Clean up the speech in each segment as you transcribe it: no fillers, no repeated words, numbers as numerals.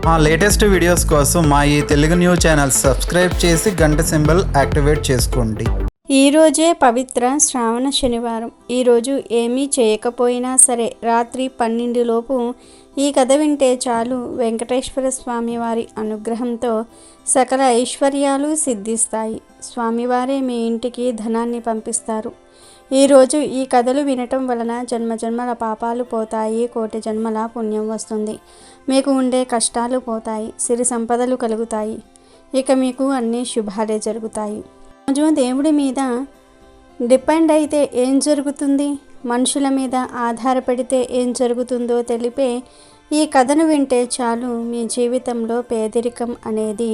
మా latest videos కోసం మా ఈ తెలుగు న్యూస్ ఛానల్ సబ్స్క్రైబ్ చేసి గంట సింబల్ యాక్టివేట్ చేసుకోండి. ఈరోజే పవిత్ర శ్రావణ శనివారం. ఈరోజు ఏమీ చేయకపోయినా సరే రాత్రి 12 లోపు ఈ కథ వింటే చాలు వెంకటేశ్వర స్వామివారి అనుగ్రహంతో సకల ఐశ్వర్యాలు సిద్ధిస్తాయి. స్వామివారే మీ ఇంటికి ధనాన్ని పంపిస్తారు. ఈరోజు ఈ కథలు వినటం వలన జన్మజన్మల పాపాలు పోతాయి, కోటి జన్మల పుణ్యం వస్తుంది. మీకు ఉండే కష్టాలు పోతాయి, సిరి సంపదలు కలుగుతాయి. ఇక మీకు అన్ని శుభాలే జరుగుతాయి. రోజు దేవుడి మీద డిపెండ్ అయితే ఏం జరుగుతుంది, మనుషుల మీద ఆధారపడితే ఏం జరుగుతుందో తెలిపే ఈ కథను వింటే చాలు మీ జీవితంలో పేదరికం అనేది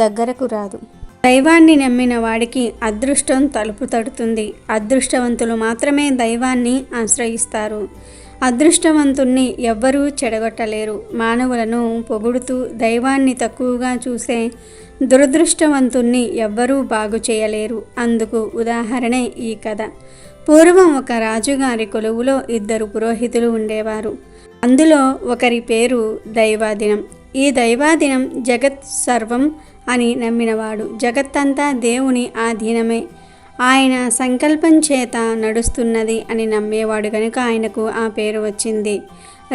దగ్గరకు రాదు. దైవాన్ని నమ్మిన వాడికి అదృష్టం తలుపు తడుతుంది. అదృష్టవంతులు మాత్రమే దైవాన్ని ఆశ్రయిస్తారు. అదృష్టవంతుణ్ణి ఎవ్వరూ చెడగొట్టలేరు. మానవులను పొగుడుతూ దైవాన్ని తక్కువగా చూసే దురదృష్టవంతుణ్ణి ఎవ్వరూ బాగు చేయలేరు. అందుకు ఉదాహరణే ఈ కథ. పూర్వం ఒక రాజుగారి కొలువులో 2 పురోహితులు ఉండేవారు. అందులో ఒకరి పేరు దైవాధీనం. ఈ దైవాధీనం జగత్ సర్వం అని నమ్మినవాడు. జగత్తంతా దేవుని ఆధీనమే, ఆయన సంకల్పం చేత నడుస్తున్నది అని నమ్మేవాడు కనుక ఆయనకు ఆ పేరు వచ్చింది.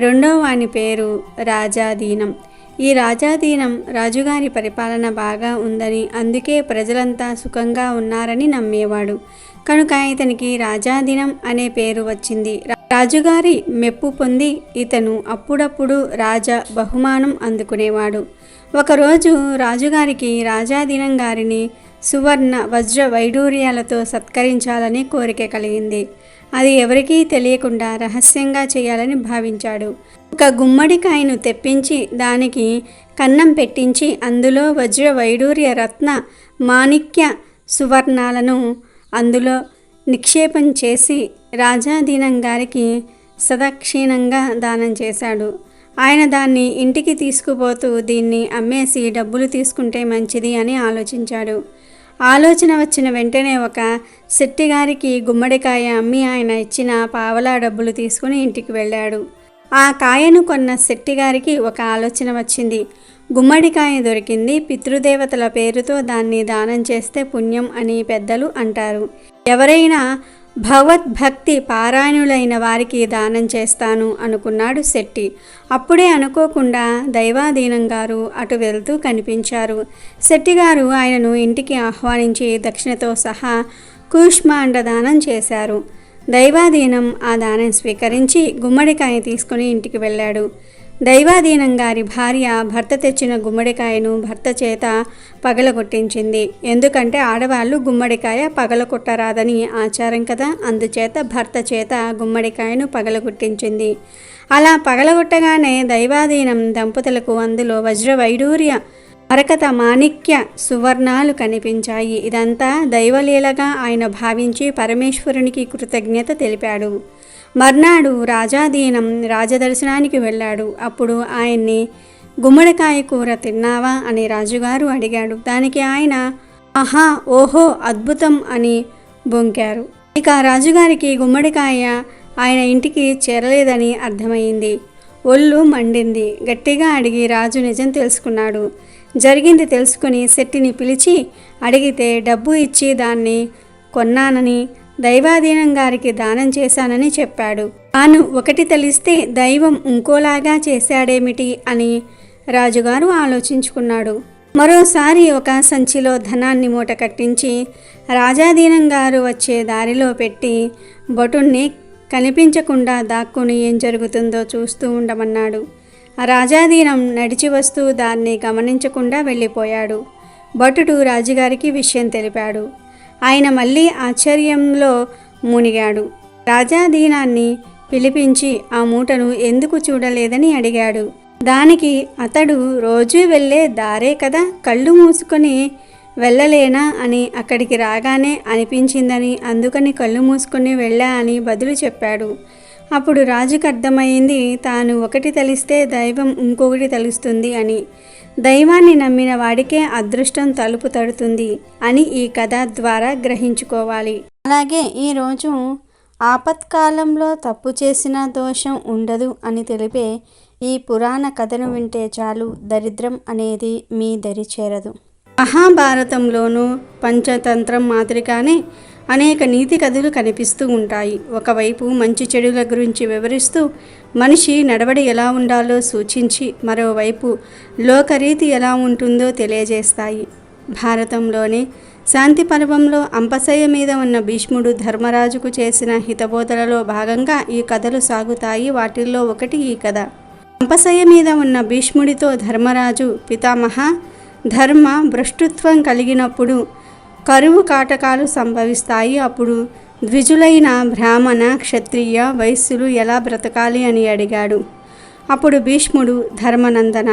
రెండో వాని పేరు రాజాధీనం. ఈ రాజాధీనం రాజుగారి పరిపాలన బాగా ఉందని, అందుకే ప్రజలంతా సుఖంగా ఉన్నారని నమ్మేవాడు కనుక ఇతనికి రాజాధీనం అనే పేరు వచ్చింది. రాజుగారి మెప్పు పొంది ఇతను అప్పుడప్పుడు రాజా బహుమానం అందుకునేవాడు. ఒకరోజు రాజుగారికి రాజాధీనం గారిని సువర్ణ వజ్ర వైడూర్యాలతో సత్కరించాలని కోరిక కలిగింది. అది ఎవరికీ తెలియకుండా రహస్యంగా చేయాలని భావించాడు. ఒక గుమ్మడికాయను తెప్పించి దానికి కన్నం పెట్టించి అందులో వజ్ర వైడూర్య రత్న మాణిక్య సువర్ణాలను అందులో నిక్షేపం చేసి రాజాధీనం గారికి సదక్షిణంగా దానం చేశాడు. ఆయన దాన్ని ఇంటికి తీసుకుపోతూ దీన్ని అమ్మేసి డబ్బులు తీసుకుంటే మంచిది అని ఆలోచించాడు. ఆలోచన వచ్చిన వెంటనే ఒక శెట్టిగారికి గుమ్మడికాయ అమ్మి ఆయన ఇచ్చిన పావలా డబ్బులు తీసుకుని ఇంటికి వెళ్ళాడు. ఆ కాయను కొన్న శెట్టిగారికి ఒక ఆలోచన వచ్చింది. గుమ్మడికాయ దొరికింది, పితృదేవతల పేరుతో దాన్ని దానం చేస్తే పుణ్యం అని పెద్దలు అంటారు. ఎవరైనా భగవద్భక్తి పారాయణులైన వారికి దానం చేస్తాను అనుకున్నాడు శెట్టి. అప్పుడే అనుకోకుండా దైవాధీనం గారు అటు వెళ్తూ కనిపించారు. శెట్టిగారు ఆయనను ఇంటికి ఆహ్వానించి దక్షిణతో సహా కూష్మాండ దానం చేశారు. దైవాధీనం ఆ దానం స్వీకరించి గుమ్మడికాయ తీసుకుని ఇంటికి వెళ్ళాడు. దైవాధీనం గారి భార్య భర్త తెచ్చిన గుమ్మడికాయను భర్త చేత పగలగొట్టించింది. ఎందుకంటే ఆడవాళ్ళు గుమ్మడికాయ పగలగొట్టరాదని ఆచారం కదా, అందుచేత భర్త చేత గుమ్మడికాయను పగలగొట్టించింది. అలా పగలగొట్టగానే దైవాధీనం దంపతులకు అందులో వజ్ర వైడూర్య మరకత మాణిక్య సువర్ణాలు కనిపించాయి. ఇదంతా దైవలీలగా ఆయన భావించి పరమేశ్వరునికి కృతజ్ఞత తెలిపాడు. మర్నాడు రాజాధీనం రాజదర్శనానికి వెళ్ళాడు. అప్పుడు ఆయన్ని గుమ్మడికాయ కూర తిన్నావా అని రాజుగారు అడిగాడు. దానికి ఆయన ఆహా, ఓహో, అద్భుతం అని బొంకారు. ఇక రాజుగారికి గుమ్మడికాయ ఆయన ఇంటికి చేరలేదని అర్థమైంది. ఒళ్ళు మండింది. గట్టిగా అడిగి రాజు నిజం తెలుసుకున్నాడు. జరిగింది తెలుసుకుని శెట్టిని పిలిచి అడిగితే డబ్బు ఇచ్చి దాన్ని కొన్నానని, దైవాధీనం గారికి దానం చేశానని చెప్పాడు. తాను ఒకటి తెలిస్తే దైవం ఇంకోలాగా చేశాడేమిటి అని రాజుగారు ఆలోచించుకున్నాడు. మరోసారి ఒక సంచిలో ధనాన్ని మూట కట్టించి రాజాధీనం గారు వచ్చే దారిలో పెట్టి భటుణ్ణి కనిపించకుండా దాక్కుని ఏం జరుగుతుందో చూస్తూ ఉండమన్నాడు. రాజాధీనం నడిచి వస్తూ దాన్ని గమనించకుండా వెళ్ళిపోయాడు. భటుడు రాజుగారికి విషయం తెలిపాడు. ఆయన మళ్ళీ ఆశ్చర్యంలో మునిగాడు. రాజాధీనాన్ని పిలిపించి ఆ మూటను ఎందుకు చూడలేదని అడిగాడు. దానికి అతడు రోజూ వెళ్ళే దారే కదా, కళ్ళు మూసుకొని వెళ్ళలేనా అని అక్కడికి రాగానే అనిపించిందని, అందుకని కళ్ళు మూసుకొని వెళ్ళా అని బదులు చెప్పాడు. అప్పుడు రాజుకు అర్థమైంది తాను ఒకటి తెలిస్తే దైవం ఇంకొకటి తెలుస్తుంది అని. దైవాన్ని నమ్మిన వాడికే అదృష్టం తలుపు తడుతుంది అని ఈ కథ ద్వారా గ్రహించుకోవాలి. అలాగే ఈరోజు ఆపత్కాలంలో తప్పు చేసిన దోషం ఉండదు అని తెలిపే ఈ పురాణ కథను వింటే చాలు దరిద్రం అనేది మీ దరి చేరదు. మహాభారతంలోనూ పంచతంత్రం మాదిరిగానే అనేక నీతి కథలు కనిపిస్తూ ఉంటాయి. ఒకవైపు మంచి చెడుల గురించి వివరిస్తూ మనిషి నడవడి ఎలా ఉండాలో సూచించి, మరోవైపు లోకరీతి ఎలా ఉంటుందో తెలియజేస్తాయి. భారతంలోని శాంతి పర్వంలో అంపశయ్య మీద ఉన్న భీష్ముడు ధర్మరాజుకు చేసిన హితబోధలలో భాగంగా ఈ కథలు సాగుతాయి. వాటిల్లో ఒకటి ఈ కథ. అంపశయ్య మీద ఉన్న భీష్ముడితో ధర్మరాజు, పితామహ, ధర్మ భ్రష్టుత్వం కలిగినప్పుడు కరువు కాటకాలు సంభవిస్తాయి. అప్పుడు ద్విజులైన బ్రాహ్మణ, క్షత్రియ, వైశ్యులు ఎలా బ్రతకాలి అని అడిగాడు. అప్పుడు భీష్ముడు, ధర్మనందన,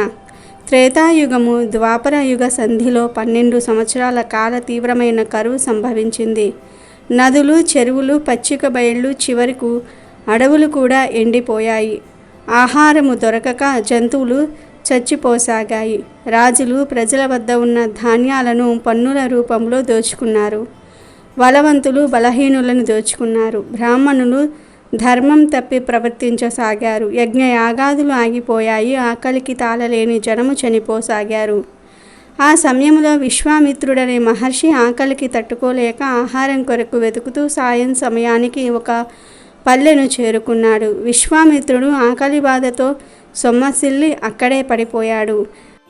త్రేతాయుగము ద్వాపర యుగ సంధిలో 12 సంవత్సరాల కాల తీవ్రమైన కరువు సంభవించింది. నదులు, చెరువులు, పచ్చిక బయళ్ళు, చివరకు అడవులు కూడా ఎండిపోయాయి. ఆహారము దొరకక జంతువులు చచ్చిపోసాగాయి. రాజులు ప్రజల వద్ద ఉన్న ధాన్యాలను పన్నుల రూపంలో దోచుకున్నారు. బలవంతులు బలహీనులను దోచుకున్నారు. బ్రాహ్మణులు ధర్మం తప్పి ప్రవర్తించసాగారు. యజ్ఞయాగాదులు ఆగిపోయాయి. ఆకలికి తాళలేని జనము చనిపోసాగారు. ఆ సమయంలో విశ్వామిత్రుడనే మహర్షి ఆకలికి తట్టుకోలేక ఆహారం కొరకు వెతుకుతూ సాయం సమయానికి ఒక పల్లెను చేరుకున్నాడు. విశ్వామిత్రుడు ఆకలి బాధతో సొమ్మసిల్లి అక్కడే పడిపోయాడు.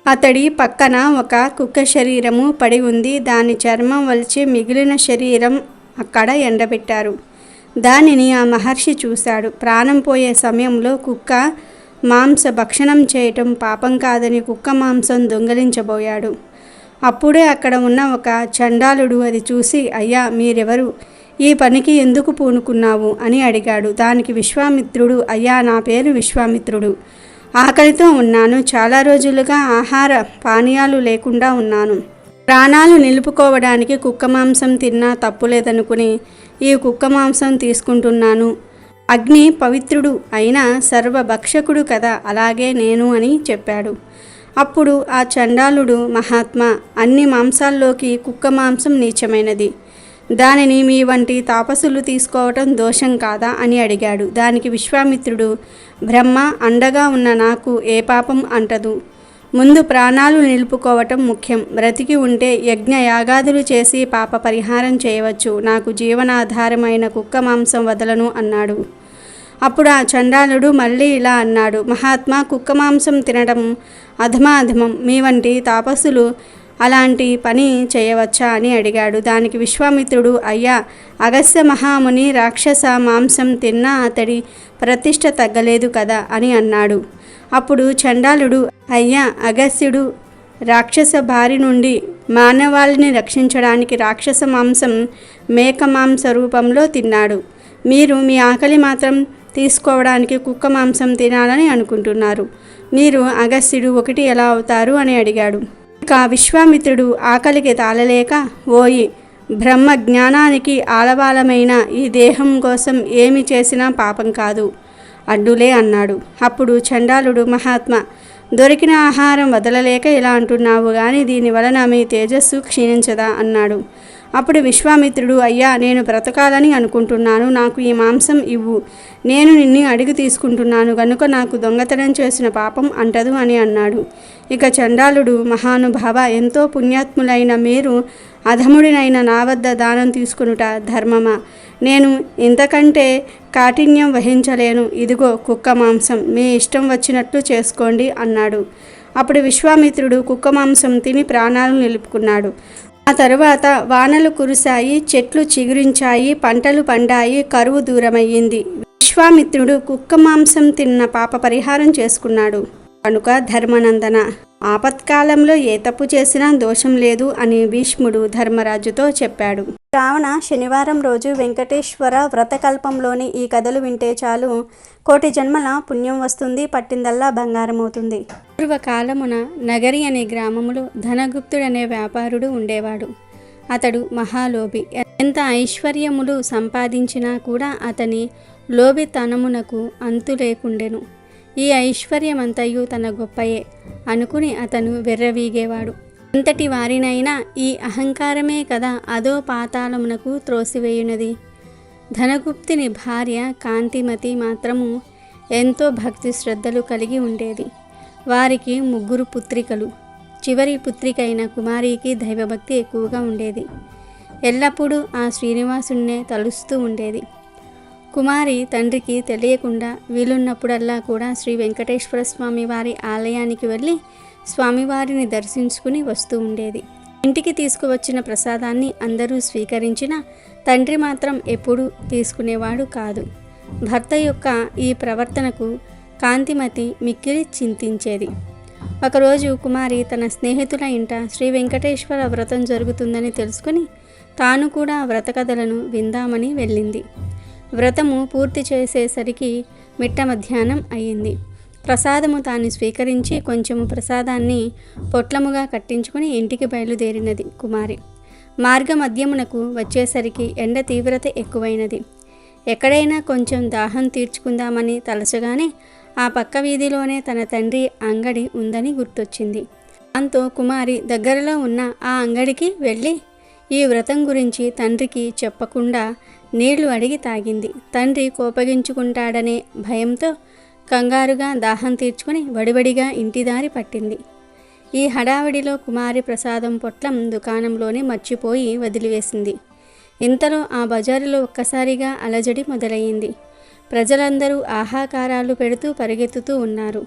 అతడి పక్కన ఒక కుక్క శరీరము పడి ఉంది. దాని చర్మం వలిచి మిగిలిన శరీరం అక్కడ ఎండబెట్టారు. దానిని ఆ మహర్షి చూశాడు. ప్రాణం పోయే సమయంలో కుక్క మాంస భక్షణం చేయటం పాపం కాదని కుక్క మాంసం దొంగిలించబోయాడు. అప్పుడే అక్కడ ఉన్న ఒక చండాలుడు అది చూసి, అయ్యా, మీరెవరు? ఈ పనికి ఎందుకు పూనుకున్నావు అని అడిగాడు. దానికి విశ్వామిత్రుడు, అయ్యా, నా పేరు విశ్వామిత్రుడు. ఆకలితో ఉన్నాను. చాలా రోజులుగా ఆహార పానీయాలు లేకుండా ఉన్నాను. ప్రాణాలు నిలుపుకోవడానికి కుక్క మాంసం తిన్నా తప్పులేదనుకుని ఈ కుక్క మాంసం తీసుకుంటున్నాను. అగ్ని పవిత్రుడు అయినా సర్వభక్షకుడు కదా, అలాగే నేను అని చెప్పాడు. అప్పుడు ఆ చండాలుడు, మహాత్మా, అన్ని మాంసాల్లోకి కుక్క మాంసం నీచమైనది. దానిని మీ వంటి తాపసులు తీసుకోవటం దోషం కాదా అని అడిగాడు. దానికి విశ్వామిత్రుడు, బ్రహ్మ అండగా ఉన్న నాకు ఏ పాపం అంటదు. ముందు ప్రాణాలు నిలుపుకోవటం ముఖ్యం. బ్రతికి ఉంటే యజ్ఞ యాగాదులు చేసి పాప పరిహారం చేయవచ్చు. నాకు జీవనాధారమైన కుక్క మాంసం వదలను అన్నాడు. అప్పుడు ఆ చండాలుడు మళ్ళీ ఇలా అన్నాడు, మహాత్మా, కుక్క మాంసం తినడం అధమాధమం. మీ వంటి తాపసులు అలాంటి పని చేయవచ్చా అని అడిగాడు. దానికి విశ్వామిత్రుడు, అయ్యా, అగస్త్య మహాముని రాక్షస మాంసం తిన్నా అతడి ప్రతిష్ట తగ్గలేదు కదా అని అన్నాడు. అప్పుడు చండాలుడు, అయ్యా, అగస్త్యుడు రాక్షస బారి నుండి మానవాళిని రక్షించడానికి రాక్షస మాంసం మేక మాంస రూపంలో తిన్నాడు. మీరు మీ ఆకలి మాత్రం తీసుకోవడానికి కుక్క మాంసం తినాలని అనుకుంటున్నారు. మీరు అగస్త్యుడు ఒకటి ఎలా అవుతారు అని అడిగాడు. ఇక విశ్వామిత్రుడు ఆకలికి తాళలేక, ఓయి, బ్రహ్మ జ్ఞానానికి ఆలవాలమైన ఈ దేహం కోసం ఏమి చేసినా పాపం కాదు, అడ్డులే అన్నాడు. అప్పుడు చండాలుడు, మహాత్మా, దొరికిన ఆహారం వదలలేక ఇలా అంటున్నావు కానీ దీని వలన మీ తేజస్సు క్షీణించదా అన్నాడు. అప్పుడు విశ్వామిత్రుడు, అయ్యా, నేను బ్రతకాలని అనుకుంటున్నాను. నాకు ఈ మాంసం ఇవ్వు. నేను నిన్ను అడిగి తీసుకుంటున్నాను గనుక నాకు దొంగతనం చేసిన పాపం అంటదు అని అన్నాడు. ఇక చండాలుడు, మహానుభావ, ఎంతో పుణ్యాత్ములైన మీరు అధముడినైన నా వద్ద దానం తీసుకునుట ధర్మమా? నేను ఇంతకంటే కాఠిన్యం వహించలేను. ఇదిగో కుక్క మాంసం, మీ ఇష్టం వచ్చినట్లు చేసుకోండి అన్నాడు. అప్పుడు విశ్వామిత్రుడు కుక్క మాంసం తిని ప్రాణాలు నిలుపుకున్నాడు. ఆ తరువాత వానలు కురిశాయి, చెట్లు చిగురించాయి, పంటలు పండాయి, కరువు దూరమయ్యింది. విశ్వామిత్రుడు కుక్క మాంసం తిన్న పాప పరిహారం చేసుకున్నాడు. కనుక ధర్మనందన, ఆపత్కాలంలో ఏ తప్పు చేసినా దోషం లేదు అని భీష్ముడు ధర్మరాజుతో చెప్పాడు. శ్రావణ శనివారం రోజు వెంకటేశ్వర వ్రతకల్పంలోని ఈ కథలు వింటే చాలు కోటి జన్మల పుణ్యం వస్తుంది, పట్టిందల్లా బంగారం అవుతుంది. పూర్వకాలమున నగరి అనే గ్రామములో ధనగుప్తుడనే వ్యాపారుడు ఉండేవాడు. అతడు మహాలోభి. ఎంత ఐశ్వర్యములు సంపాదించినా కూడా అతని లోభితనమునకు అంతు లేకుండెను. ఈ ఐశ్వర్యమంతయు తన గొప్పయే అనుకుని అతను వెర్రవీగేవాడు. అంతటి వారినైనా ఈ అహంకారమే కదా అదో పాతాళమునకు త్రోసివేయునది. ధనగుప్తుని భార్య కాంతిమతి మాత్రము ఎంతో భక్తి శ్రద్ధలు కలిగి ఉండేది. వారికి 3 పుత్రికలు. చివరి పుత్రిక అయిన కుమారికి దైవభక్తి ఎక్కువగా ఉండేది. ఎల్లప్పుడూ ఆ శ్రీనివాసున్నే తలుస్తూ ఉండేది. కుమారి తండ్రికి తెలియకుండా వీలున్నప్పుడల్లా కూడా శ్రీ వెంకటేశ్వర స్వామి వారి ఆలయానికి వెళ్ళి స్వామివారిని దర్శించుకుని వస్తూ ఉండేది. ఇంటికి తీసుకువచ్చిన ప్రసాదాన్ని అందరూ స్వీకరించినా తండ్రి మాత్రం ఎప్పుడూ తీసుకునేవాడు కాదు. భర్త యొక్క ఈ ప్రవర్తనకు కాంతిమతి మిక్కిలి చింతించేది. ఒకరోజు కుమారి తన స్నేహితుల ఇంట శ్రీ వెంకటేశ్వర వ్రతం జరుగుతుందని తెలుసుకుని తాను కూడా వ్రత కథలను విందామని వెళ్ళింది. వ్రతము పూర్తి చేసేసరికి మిట్ట మధ్యాహ్నం అయ్యింది. ప్రసాదము తాను స్వీకరించి కొంచెము ప్రసాదాన్ని పొట్లముగా కట్టించుకుని ఇంటికి బయలుదేరినది కుమారి. మార్గ మధ్యమునకు వచ్చేసరికి ఎండ తీవ్రత ఎక్కువైనది. ఎక్కడైనా కొంచెం దాహం తీర్చుకుందామని తలచగానే ఆ పక్క వీధిలోనే తన తండ్రి అంగడి ఉందని గుర్తొచ్చింది. దాంతో కుమారి దగ్గరలో ఉన్న ఆ అంగడికి వెళ్ళి ఈ వ్రతం గురించి తండ్రికి చెప్పకుండా నీళ్లు అడిగి తాగింది. తండ్రి కోపగించుకుంటాడనే భయంతో కంగారుగా దాహం తీర్చుకుని వడివడిగా ఇంటిదారి పట్టింది. ఈ హడావిడిలో కుమారి ప్రసాదం పొట్లం దుకాణంలోనే మర్చిపోయి వదిలివేసింది. ఇంతలో ఆ బజారులో ఒక్కసారిగా అలజడి మొదలయ్యింది. ప్రజలందరూ ఆహాకారాలు పెడుతూ పరిగెత్తుతూ ఉన్నారు.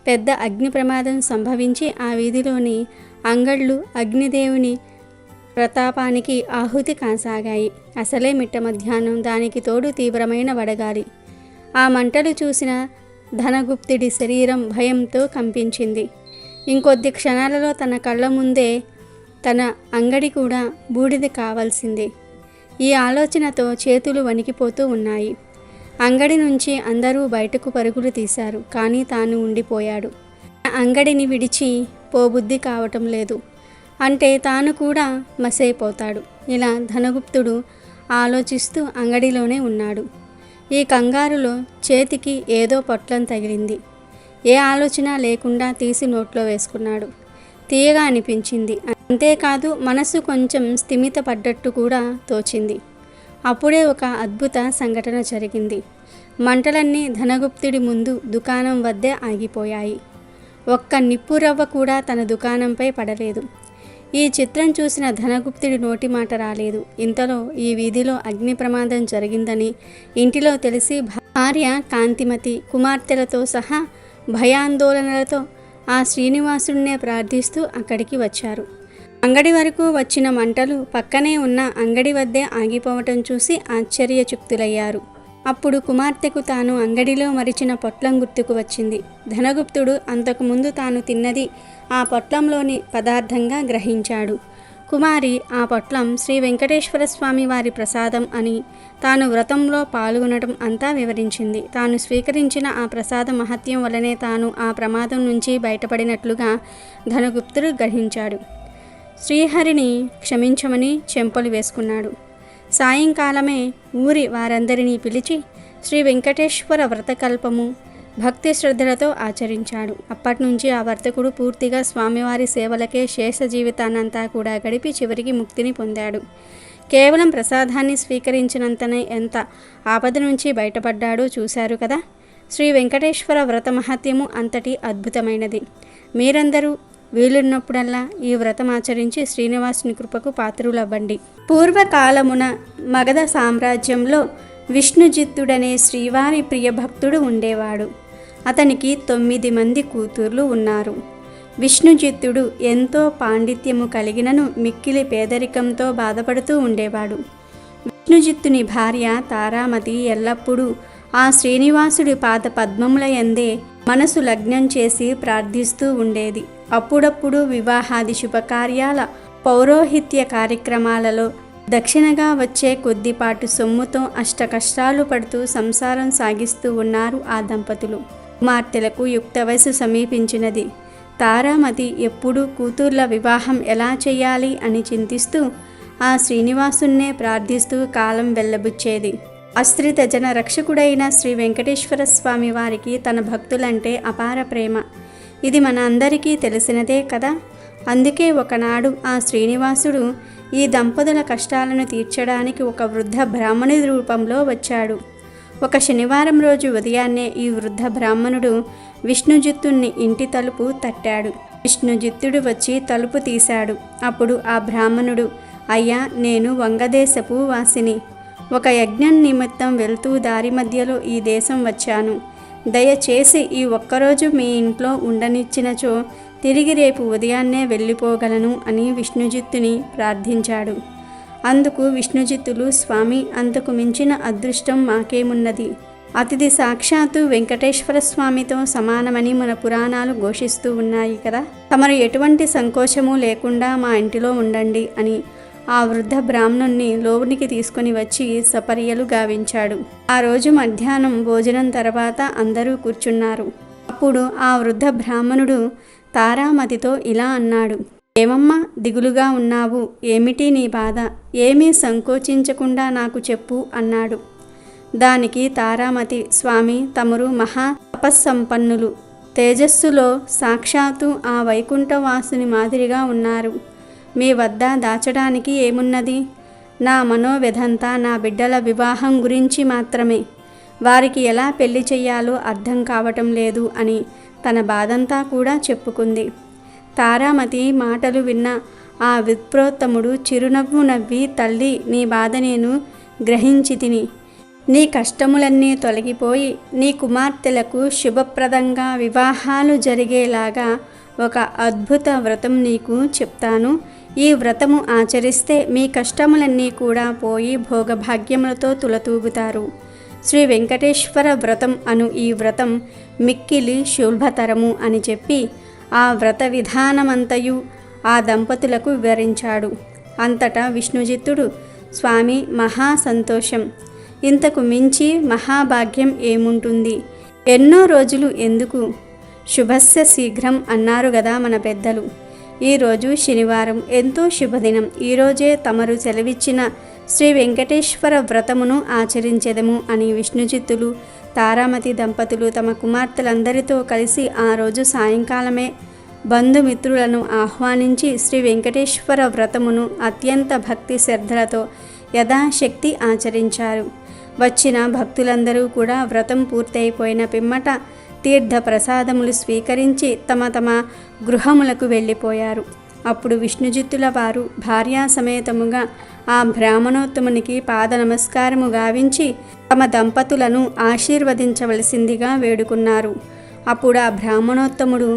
పెద్ద అగ్ని ప్రమాదం సంభవించి ఆ వీధిలోని అంగళ్ళు అగ్నిదేవుని ప్రతాపానికి ఆహుతి కాసాగాయి. అసలే మిట్ట మధ్యాహ్నం, దానికి తోడు తీవ్రమైన వడగాలి. ఆ మంటలు చూసిన ధనగుప్తుడి శరీరం భయంతో కంపించింది. ఇంకొద్ది క్షణాలలో తన కళ్ళ ముందే తన అంగడి కూడా బూడిద కావాల్సిందే. ఈ ఆలోచనతో చేతులు వణికిపోతూ ఉన్నాయి. అంగడి నుంచి అందరూ బయటకు పరుగులు తీశారు. కానీ తాను ఉండిపోయాడు. అంగడిని విడిచి పోబుద్ధి కావటం లేదు. అంటే తాను కూడా మసైపోతాడు. ఇలా ధనగుప్తుడు ఆలోచిస్తూ అంగడిలోనే ఉన్నాడు. ఈ కంగారులో చేతికి ఏదో పొట్లం తగిలింది. ఏ ఆలోచన లేకుండా తీసి నోట్లో వేసుకున్నాడు. తీయగా అనిపించింది. అంతేకాదు మనసు కొంచెం స్థిమిత పడ్డట్టు కూడా తోచింది. అప్పుడే ఒక అద్భుత సంఘటన జరిగింది. మంటలన్నీ ధనగుప్తుడి ముందు దుకాణం వద్దే ఆగిపోయాయి. ఒక్క నిప్పురవ్వ కూడా తన దుకాణంపై పడలేదు. ఈ చిత్రం చూసిన ధనగుప్తుడి నోటి మాట రాలేదు. ఇంతలో ఈ వీధిలో అగ్ని ప్రమాదం జరిగిందని ఇంటిలో తెలిసి భార్య కాంతిమతి కుమార్తెలతో సహా భయాందోళనలతో ఆ శ్రీనివాసుడినే ప్రార్థిస్తూ అక్కడికి వచ్చారు. అంగడి వరకు వచ్చిన మంటలు పక్కనే ఉన్న అంగడి వద్దే ఆగిపోవటం చూసి ఆశ్చర్యచకితులయ్యారు. అప్పుడు కుమార్తెకు తాను అంగడిలో మరిచిన పొట్లం గుర్తుకు వచ్చింది. ధనగుప్తుడు అంతకుముందు తాను తిన్నది ఆ పొట్లంలోని పదార్థంగా గ్రహించాడు. కుమారి ఆ పొట్లం శ్రీ వెంకటేశ్వర స్వామి వారి ప్రసాదం అని, తాను వ్రతంలో పాల్గొనడం అంతా వివరించింది. తాను స్వీకరించిన ఆ ప్రసాద మహత్యం వలనే తాను ఆ ప్రమాదం నుంచి బయటపడినట్లుగా ధనగుప్తుడు గ్రహించాడు. శ్రీహరిని క్షమించమని చెంపలు వేసుకున్నాడు. సాయంకాలమే ఊరి వారందరినీ పిలిచి శ్రీ వెంకటేశ్వర వ్రతకల్పము భక్తి శ్రద్ధలతో ఆచరించాడు. అప్పటినుంచి ఆ వర్తకుడు పూర్తిగా స్వామివారి సేవలకే శేష జీవితాన్నంతా కూడా గడిపి చివరికి ముక్తిని పొందాడు. కేవలం ప్రసాదాన్ని స్వీకరించినంతనే ఎంత ఆపద నుంచి బయటపడ్డాడో చూశారు కదా. శ్రీ వెంకటేశ్వర వ్రత మహత్యము అంతటి అద్భుతమైనది. మీరందరూ వీలున్నప్పుడల్లా ఈ వ్రతం ఆచరించి శ్రీనివాసుని కృపకు పాత్రులవ్వండి. పూర్వకాలమున మగధ సామ్రాజ్యంలో విష్ణుజిత్తుడనే శ్రీవారి ప్రియభక్తుడు ఉండేవాడు. అతనికి 9 మంది కూతుర్లు ఉన్నారు. విష్ణుజిత్తుడు ఎంతో పాండిత్యము కలిగినను మిక్కిలి పేదరికంతో బాధపడుతూ ఉండేవాడు. విష్ణుజిత్తుని భార్య తారామతి ఎల్లప్పుడూ ఆ శ్రీనివాసుడి పాద పద్మముల యందే మనసు లగ్నం చేసి ప్రార్థిస్తూ ఉండేది. అప్పుడప్పుడు వివాహాది శుభకార్యాల పౌరోహిత్య కార్యక్రమాలలో దక్షిణగా వచ్చే కొద్దిపాటు సొమ్ముతో అష్టకష్టాలు పడుతూ సంసారం సాగిస్తూ ఉన్నారు ఆ దంపతులు. కుమార్తెలకు యుక్త వయసు సమీపించినది. తారామతి ఎప్పుడూ కూతుర్ల వివాహం ఎలా చేయాలి అని చింతిస్తూ ఆ శ్రీనివాసున్నే ప్రార్థిస్తూ కాలం వెళ్ళబుచ్చేది. ఆశ్రిత జన రక్షకుడైన శ్రీ వెంకటేశ్వర స్వామి వారికి తన భక్తులంటే అపార ప్రేమ. ఇది మన అందరికీ తెలిసినదే కదా. అందుకే ఒకనాడు ఆ శ్రీనివాసుడు ఈ దంపతుల కష్టాలను తీర్చడానికి ఒక వృద్ధ బ్రాహ్మణుడి రూపంలో వచ్చాడు. ఒక శనివారం రోజు ఉదయాన్నే ఈ వృద్ధ బ్రాహ్మణుడు విష్ణుజిత్తుని ఇంటి తలుపు తట్టాడు. విష్ణుజిత్తుడు వచ్చి తలుపు తీశాడు. అప్పుడు ఆ బ్రాహ్మణుడు, అయ్యా, నేను వంగదేశపు వాసిని. ఒక యజ్ఞం నిమిత్తం వెళ్తూ దారి మధ్యలో ఈ దేశం వచ్చాను. దయచేసి ఈ ఒక్కరోజు మీ ఇంట్లో ఉండనిచ్చినచో తిరిగి రేపు ఉదయాన్నే వెళ్ళిపోగలను అని విష్ణుజిత్తుని ప్రార్థించాడు. అందుకు విష్ణుజిత్తులు, స్వామి, అంతకు మించిన అదృష్టం మాకేమున్నది? అతిథి సాక్షాత్తు వెంకటేశ్వర స్వామితో సమానమని మన పురాణాలు ఘోషిస్తూ ఉన్నాయి కదా. తమరు ఎటువంటి సంకోచము లేకుండా మా ఇంటిలో ఉండండి అని ఆ వృద్ధ బ్రాహ్మణుణ్ణి లోనికి తీసుకుని వచ్చి సపర్యలు గావించాడు. ఆ రోజు మధ్యాహ్నం భోజనం తర్వాత అందరూ కూర్చున్నారు. అప్పుడు ఆ వృద్ధ బ్రాహ్మణుడు తారామతితో ఇలా అన్నాడు, ఏమమ్మా దిగులుగా ఉన్నావు? ఏమిటి నీ బాధ? ఏమీ సంకోచించకుండా నాకు చెప్పు అన్నాడు. దానికి తారామతి, స్వామి, తమరు మహా తపస్సంపన్నులు, తేజస్సులో సాక్షాత్తు ఆ వైకుంఠవాసుని మాదిరిగా ఉన్నారు. మీ వద్ద దాచడానికి ఏమున్నది? నా మనోవ్యధంతా నా బిడ్డల వివాహం గురించి మాత్రమే. వారికి ఎలా పెళ్లి చెయ్యాలో అర్థం కావటం లేదు అని తన బాధంతా కూడా చెప్పుకుంది. తారామతి మాటలు విన్న ఆ విప్రోత్తముడు చిరునవ్వు నవ్వి, తల్లి, నీ బాధ నేను గ్రహించి తిని. నీ కష్టములన్నీ తొలగిపోయి నీ కుమార్తెలకు శుభప్రదంగా వివాహాలు జరిగేలాగా ఒక అద్భుత వ్రతం నీకు చెప్తాను. ఈ వ్రతము ఆచరిస్తే మీ కష్టములన్నీ కూడా పోయి భోగభాగ్యములతో తులతూగుతారు. శ్రీ వెంకటేశ్వర వ్రతం అను ఈ వ్రతం మిక్కిలి శుభతరము అని చెప్పి ఆ వ్రత విధానమంతయు ఆ దంపతులకు వివరించాడు. అంతటా విష్ణుజిత్తుడు, స్వామి, మహా సంతోషం. ఇంతకు మించి మహాభాగ్యం ఏముంటుంది? ఎన్నో రోజులు ఎందుకు? శుభస్య శీఘ్రం అన్నారు గదా మన పెద్దలు. ఈరోజు శనివారం, ఎంతో శుభదినం. ఈరోజే తమరు సెలవిచ్చిన శ్రీ వెంకటేశ్వర వ్రతమును ఆచరించెదము అని విష్ణుజిత్తులు, తారామతి దంపతులు తమ కుమార్తెలందరితో కలిసి ఆ రోజు సాయంకాలమే బంధుమిత్రులను ఆహ్వానించి శ్రీ వెంకటేశ్వర వ్రతమును అత్యంత భక్తి శ్రద్ధలతో యథాశక్తి ఆచరించారు. వచ్చిన భక్తులందరూ కూడా వ్రతం పూర్తయిపోయిన పిమ్మట తీర్థ ప్రసాదములు స్వీకరించి తమ తమ గృహములకు వెళ్ళిపోయారు. అప్పుడు విష్ణుజిత్తుల వారు భార్యా సమేతముగా ఆ బ్రాహ్మణోత్తమునికి పాద నమస్కారము గావించి తమ దంపతులను ఆశీర్వదించవలసిందిగా వేడుకున్నారు. అప్పుడు ఆ బ్రాహ్మణోత్తముడు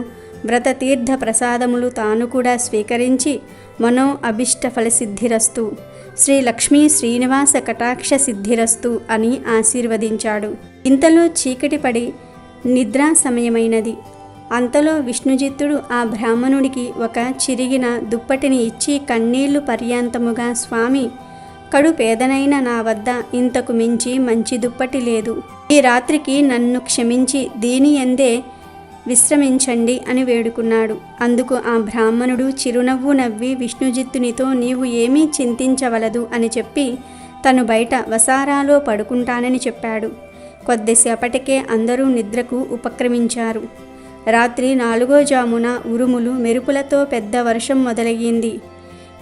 వ్రత తీర్థ ప్రసాదములు తాను కూడా స్వీకరించి మనో అభిష్ట ఫలసిద్ధిరస్తు, శ్రీ లక్ష్మీ శ్రీనివాస కటాక్ష సిద్ధిరస్తు అని ఆశీర్వదించాడు. ఇంతలో చీకటి పడి నిద్రా సమయమైనది. అంతలో విష్ణుజిత్తుడు ఆ బ్రాహ్మణుడికి ఒక చిరిగిన దుప్పటిని ఇచ్చి కన్నీళ్లు పర్యాంతముగా, స్వామి, కడు పేదనైన నా వద్ద ఇంతకు మించి మంచి దుప్పటి లేదు. ఈ రాత్రికి నన్ను క్షమించి దీని ఎందే విశ్రమించండి అని వేడుకున్నాడు. అందుకు ఆ బ్రాహ్మణుడు చిరునవ్వు నవ్వి విష్ణుజిత్తునితో, నీవు ఏమీ చింతించవలదు అని చెప్పి తను బయట వసారాలో పడుకుంటానని చెప్పాడు. కొద్దిసేపటికే అందరూ నిద్రకు ఉపక్రమించారు. రాత్రి 4వ జామున ఉరుములు మెరుపులతో పెద్ద వర్షం మొదలయ్యింది.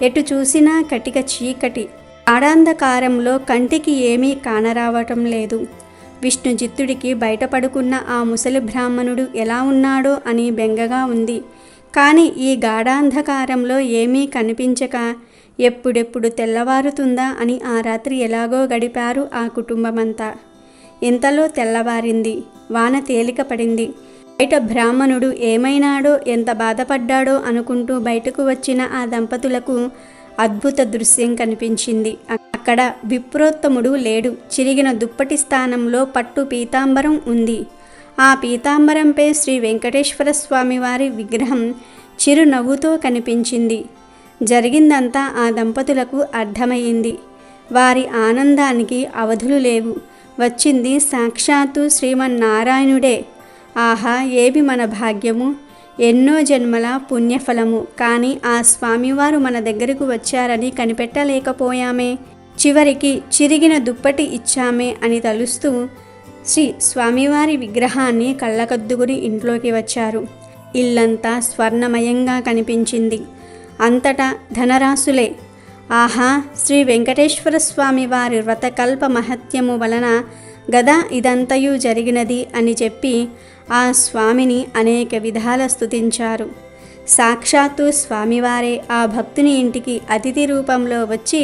ఎటు చూసినా కటిక చీకటి. ఆడాంధకారంలో కంటికి ఏమీ కానరావటం లేదు. విష్ణుజిత్తుడికి బయట పడుకున్న ఆ ముసలి బ్రాహ్మణుడు ఎలా ఉన్నాడో అని బెంగగా ఉంది. కానీ ఈ గాఢాంధకారంలో ఏమీ కనిపించక ఎప్పుడెప్పుడు తెల్లవారుతుందా అని ఆ రాత్రి ఎలాగో గడిపారు ఆ కుటుంబమంతా. ఇంతలో తెల్లవారింది. వాన తేలిక పడింది. బయట బ్రాహ్మణుడు ఏమైనాడో, ఎంత బాధపడ్డాడో అనుకుంటూ బయటకు వచ్చిన ఆ దంపతులకు అద్భుత దృశ్యం కనిపించింది. అక్కడ విప్రోత్తముడు లేడు. చిరిగిన దుప్పటి స్థానంలో పట్టు పీతాంబరం ఉంది. ఆ పీతాంబరంపై శ్రీ వెంకటేశ్వర స్వామి వారి విగ్రహం చిరునవ్వుతో కనిపించింది. జరిగిందంతా ఆ దంపతులకు అర్థమయ్యింది. వారి ఆనందానికి అవధులు లేవు. వచ్చింది సాక్షాత్తు శ్రీమన్నారాయణుడే. ఆహా, ఏమి మన భాగ్యము! ఎన్నో జన్మల పుణ్యఫలము. కానీ ఆ స్వామివారు మన దగ్గరకు వచ్చారని కనిపెట్టలేకపోయామే. చివరికి చిరిగిన దుప్పటి ఇచ్చామే అని తలుస్తూ శ్రీ స్వామివారి విగ్రహాన్ని కళ్ళకద్దుకుని ఇంట్లోకి వచ్చారు. ఇల్లంతా స్వర్ణమయంగా కనిపించింది. అంతటా ధనరాశులే. ఆహా, శ్రీ వెంకటేశ్వర స్వామి వారి వ్రతకల్ప మహత్యము వలన గదా ఇదంతయు జరిగినది అని చెప్పి ఆ స్వామిని అనేక విధాల స్తుతించారు. సాక్షాత్తు స్వామివారే ఆ భక్తుని ఇంటికి అతిథి రూపంలో వచ్చి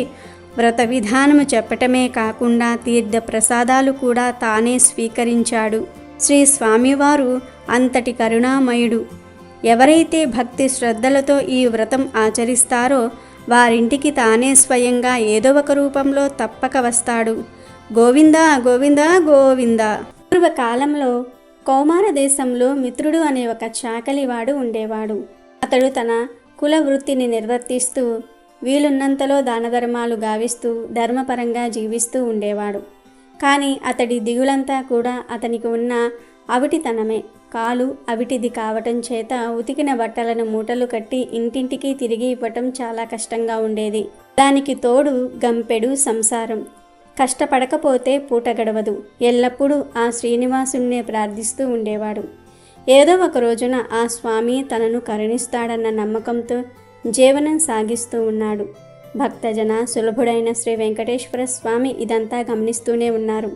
వ్రత విధానము చెప్పటమే కాకుండా తీర్థ ప్రసాదాలు కూడా తానే స్వీకరించాడు. శ్రీ స్వామివారు అంతటి కరుణామయుడు. ఎవరైతే భక్తి శ్రద్ధలతో ఈ వ్రతం ఆచరిస్తారో వారింటికి తానే స్వయంగా ఏదో ఒక రూపంలో తప్పక వస్తాడు. గోవిందా గోవిందా గోవిందా. పూర్వకాలంలో కౌమార దేశంలో మిత్రుడు అనే ఒక చాకలివాడు ఉండేవాడు. అతడు తన కుల వృత్తిని నిర్వర్తిస్తూ వీలున్నంతలో దానధర్మాలు గావిస్తూ ధర్మపరంగా జీవిస్తూ ఉండేవాడు. కానీ అతడి దిగులంతా కూడా అతనికి ఉన్న అవిటితనమే. కాలు అవిటిది కావటం చేత ఉతికిన బట్టలను మూటలు కట్టి ఇంటింటికి తిరిగి ఇవ్వటం చాలా కష్టంగా ఉండేది. దానికి తోడు గంపెడు సంసారం. కష్టపడకపోతే పూట గడవదు. ఎల్లప్పుడూ ఆ శ్రీనివాసుణ్ణే ప్రార్థిస్తూ ఉండేవాడు. ఏదో ఒక రోజున ఆ స్వామి తనను కరుణిస్తాడన్న నమ్మకంతో జీవనం సాగిస్తూ ఉన్నాడు. భక్తజన సులభుడైన శ్రీ వెంకటేశ్వర స్వామి ఇదంతా గమనిస్తూనే ఉన్నారు.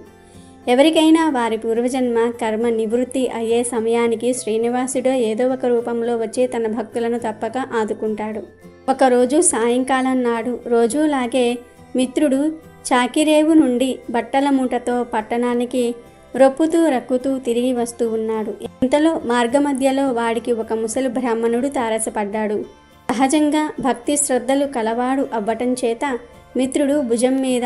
ఎవరికైనా వారి పూర్వజన్మ కర్మ నివృత్తి అయ్యే సమయానికి శ్రీనివాసుడు ఏదో ఒక రూపంలో వచ్చి తన భక్తులను తప్పక ఆదుకుంటాడు. ఒకరోజు సాయంకాలం నాడు రోజులాగే మిత్రుడు చాకిరేవు నుండి బట్టల మూటతో పట్టణానికి రొప్పుతూ రక్కుతూ తిరిగి వస్తూ ఉన్నాడు. ఇంతలో మార్గమధ్యలో వాడికి ఒక ముసలి బ్రాహ్మణుడు తారసపడ్డాడు. సహజంగా భక్తి శ్రద్ధలు కలవాడు అవ్వటం చేత మిత్రుడు భుజం మీద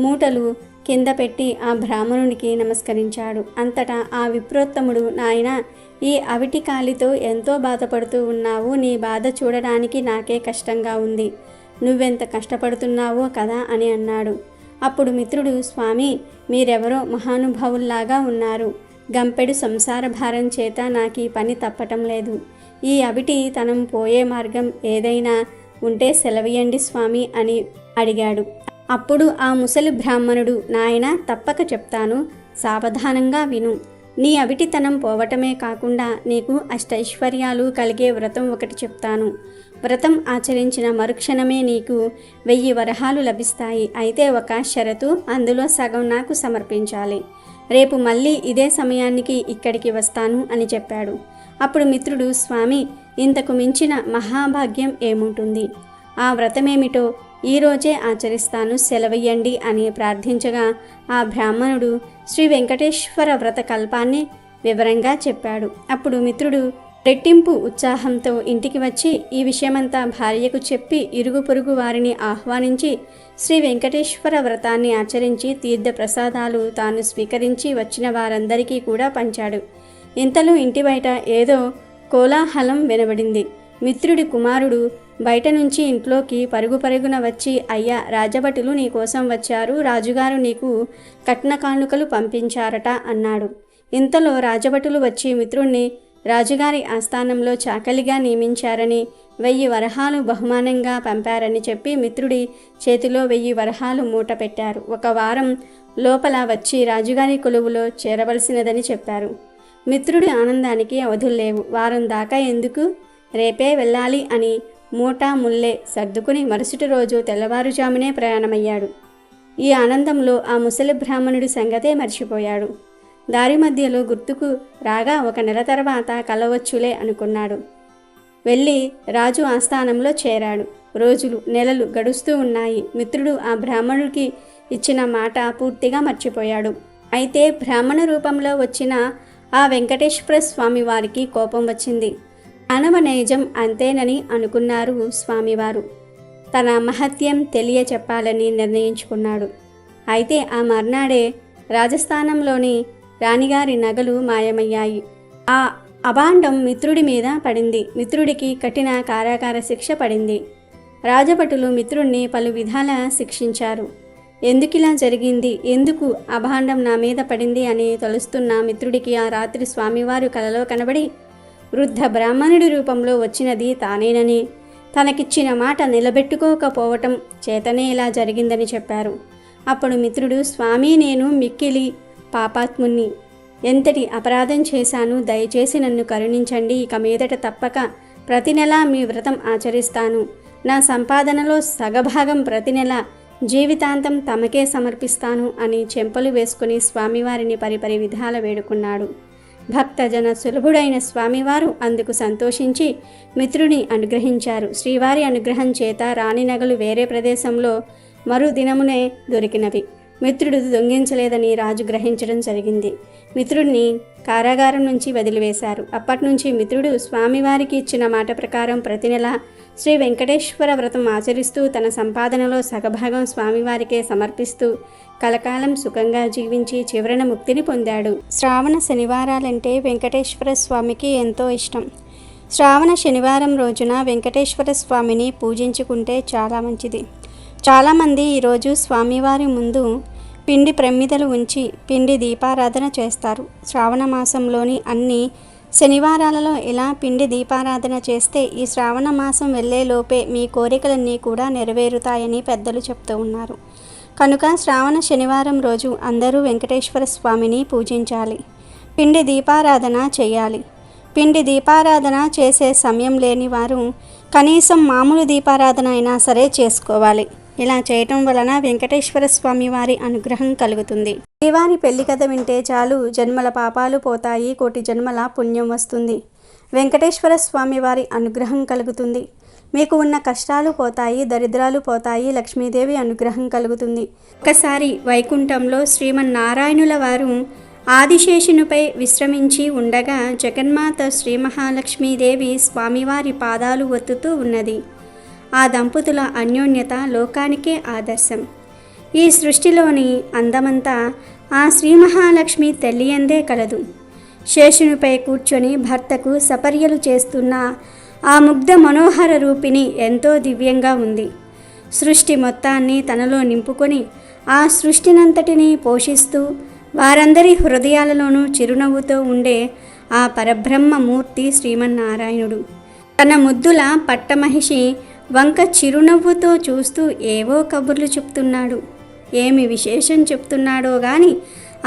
మూటలు కింద పెట్టి ఆ బ్రాహ్మణునికి నమస్కరించాడు. అంతటా ఆ విప్రోత్తముడు, నాయనా, ఈ అవిటి కాలితో ఎంతో బాధపడుతూ ఉన్నావు. నీ బాధ చూడడానికి నాకే కష్టంగా ఉంది. నువ్వెంత కష్టపడుతున్నావో కదా అని అన్నాడు. అప్పుడు మిత్రుడు, స్వామి, మీరెవరో మహానుభావుల్లాగా ఉన్నారు. గంపెడు సంసార భారం చేత నాకు ఈ పని తప్పటం లేదు. ఈ అవిటి తనం పోయే మార్గం ఏదైనా ఉంటే సెలవియండి స్వామి అని అడిగాడు. అప్పుడు ఆ ముసలి బ్రాహ్మణుడు, నాయనా, తప్పక చెప్తాను, సావధానంగా విను. నీ అవిటితనం పోవటమే కాకుండా నీకు అష్టైశ్వర్యాలు కలిగే వ్రతం ఒకటి చెప్తాను. వ్రతం ఆచరించిన మరుక్షణమే నీకు 1000 వరహాలు లభిస్తాయి. అయితే ఒక షరతు, అందులో సగం నాకు సమర్పించాలి. రేపు మళ్ళీ ఇదే సమయానికి ఇక్కడికి వస్తాను అని చెప్పాడు. అప్పుడు మిత్రుడు, స్వామి, ఇంతకు మించిన మహాభాగ్యం ఏముంటుంది? ఆ వ్రతమేమిటో ఈరోజే ఆచరిస్తాను, సెలవయ్యండి అని ప్రార్థించగా ఆ బ్రాహ్మణుడు శ్రీ వెంకటేశ్వర వ్రత కల్పాన్ని వివరంగా చెప్పాడు. అప్పుడు మిత్రుడు రెట్టింపు ఉత్సాహంతో ఇంటికి వచ్చి ఈ విషయమంతా భార్యకు చెప్పి ఇరుగు పొరుగు వారిని ఆహ్వానించి శ్రీ వెంకటేశ్వర వ్రతాన్ని ఆచరించి తీర్థ ప్రసాదాలు తాను స్వీకరించి వచ్చిన వారందరికీ కూడా పంచాడు. ఇంతలో ఇంటి బయట ఏదో కోలాహలం వినబడింది. మిత్రుడి కుమారుడు బయట నుంచి ఇంట్లోకి పరుగు పరుగున వచ్చి, అయ్యా, రాజభటులు నీ కోసం వచ్చారు. రాజుగారు నీకు కట్న కానుకలు పంపించారట అన్నాడు. ఇంతలో రాజభటులు వచ్చి మిత్రుణ్ణి రాజుగారి ఆస్థానంలో చాకలిగా నియమించారని 1000 వరహాలు బహుమానంగా పంపారని చెప్పి మిత్రుడి చేతిలో 1000 వరహాలు మూట పెట్టారు. 1 వారం లోపల వచ్చి రాజుగారి కొలువులో చేరవలసినదని చెప్పారు. మిత్రుడి ఆనందానికి అవధుల్లేవు. వారం దాకా ఎందుకు, రేపే వెళ్ళాలి అని మూట ముల్లే సర్దుకుని మరుసటి రోజు తెల్లవారుజామునే ప్రయాణమయ్యాడు. ఈ ఆనందంలో ఆ ముసలి బ్రాహ్మణుడి సంగతే మర్చిపోయాడు. దారి మధ్యలో గుర్తుకు రాగా 1 నెల తర్వాత కలవచ్చులే అనుకున్నాడు. వెళ్ళి రాజు ఆస్థానంలో చేరాడు. రోజులు నెలలు గడుస్తూ ఉన్నాయి. మిత్రుడు ఆ బ్రాహ్మణుడికి ఇచ్చిన మాట పూర్తిగా మర్చిపోయాడు. అయితే బ్రాహ్మణ రూపంలో వచ్చిన ఆ వెంకటేశ్వర స్వామి వారికి కోపం వచ్చింది. మానవ నైజం అంతేనని అనుకున్నారు స్వామివారు. తన మహత్యం తెలియచెప్పాలని నిర్ణయించుకున్నాడు. అయితే ఆ మర్నాడే రాజస్థానంలోని రాణిగారి నగలు మాయమయ్యాయి. ఆ అభాండం మిత్రుడి మీద పడింది. మిత్రుడికి కఠిన కారాగార శిక్ష పడింది. రాజభటులు మిత్రుణ్ణి పలు విధాల శిక్షించారు. ఎందుకిలా జరిగింది, ఎందుకు అభాండం నా మీద పడింది అని తలుస్తున్న మిత్రుడికి ఆ రాత్రి స్వామివారు కలలో కనబడి వృద్ధ బ్రాహ్మణుడి రూపంలో వచ్చినది తానేనని, తనకిచ్చిన మాట నిలబెట్టుకోకపోవటం చేతనే ఇలా జరిగిందని చెప్పారు. అప్పుడు మిత్రుడు, స్వామి, నేను మిక్కిలి పాపాత్ముణ్ణి, ఎంతటి అపరాధం చేశాను, దయచేసి నన్ను కరుణించండి. ఇక మీదట తప్పక ప్రతి నెల మీ వ్రతం ఆచరిస్తాను. నా సంపాదనలో సగభాగం ప్రతి నెల జీవితాంతం తమకే సమర్పిస్తాను అని చెంపలు వేసుకుని స్వామివారిని పరిపరి విధాల వేడుకున్నాడు. భక్తజన సులభుడైన స్వామివారు అందుకు సంతోషించి మిత్రుని అనుగ్రహించారు. శ్రీవారి అనుగ్రహం చేత రాణి నగలు వేరే ప్రదేశంలో మరుదినమునే దొరికినవి. మిత్రుడు దొంగిలించలేదని రాజు గ్రహించడం జరిగింది. మిత్రుడిని కారాగారం నుంచి వదిలివేశారు. అప్పటినుంచి మిత్రుడు స్వామివారికి ఇచ్చిన మాట ప్రకారం ప్రతి నెల శ్రీ వెంకటేశ్వర వ్రతం ఆచరిస్తూ తన సంపాదనలో సగభాగం స్వామివారికే సమర్పిస్తూ కలకాలం సుఖంగా జీవించి చివరన ముక్తిని పొందాడు. శ్రావణ శనివారాలంటే వెంకటేశ్వర స్వామికి ఎంతో ఇష్టం. శ్రావణ శనివారం రోజున వెంకటేశ్వర స్వామిని పూజించుకుంటే చాలా మంచిది. చాలామంది ఈరోజు స్వామివారి ముందు పిండి ప్రమిదలు ఉంచి పిండి దీపారాధన చేస్తారు. శ్రావణ మాసంలోని అన్ని శనివారాలలో ఇలా పిండి దీపారాధన చేస్తే ఈ శ్రావణ మాసం వెళ్ళేలోపే మీ కోరికలన్నీ కూడా నెరవేరుతాయని పెద్దలు చెప్తూ ఉన్నారు. కనుక శ్రావణ శనివారం రోజు అందరూ వెంకటేశ్వర స్వామిని పూజించాలి, పిండి దీపారాధన చేయాలి. పిండి దీపారాధన చేసే సమయం లేని వారు కనీసం మామూలు దీపారాధన అయినా సరే చేసుకోవాలి. ఇలా చేయటం వలన వెంకటేశ్వర స్వామి వారి అనుగ్రహం కలుగుతుంది. శ్రీవారి పెళ్లి కథ వింటే చాలు జన్మల పాపాలు పోతాయి, కోటి జన్మల పుణ్యం వస్తుంది. వెంకటేశ్వర స్వామి వారి అనుగ్రహం కలుగుతుంది. మీకు ఉన్న కష్టాలు పోతాయి, దరిద్రాలు పోతాయి, లక్ష్మీదేవి అనుగ్రహం కలుగుతుంది. ఒకసారి వైకుంఠంలో శ్రీమన్నారాయణుల వారు ఆదిశేషునిపై విశ్రమించి ఉండగా జగన్మాత శ్రీ మహాలక్ష్మీదేవి స్వామివారి పాదాలు ఒత్తుతూ ఉన్నది. ఆ దంపతుల అన్యోన్యత లోకానికే ఆదర్శం. ఈ సృష్టిలోని అందమంతా ఆ శ్రీ మహాలక్ష్మి తల్లియందే కలదు. శేషునిపై కూర్చొని భర్తకు సపర్యలు చేస్తున్న ఆ ముగ్ధ మనోహర రూపిణి ఎంతో దివ్యంగా ఉంది. సృష్టి మొత్తాన్ని తనలో నింపుకొని ఆ సృష్టినంతటినీ పోషిస్తూ వారందరి హృదయాలలోనూ చిరునవ్వుతో ఉండే ఆ పరబ్రహ్మమూర్తి శ్రీమన్నారాయణుడు. తన ముద్దుల పట్టమహిషి వంక చిరునవ్వుతో చూస్తూ ఏవో కబుర్లు చెప్తున్నాడు. ఏమి విశేషం చెప్తున్నాడో గాని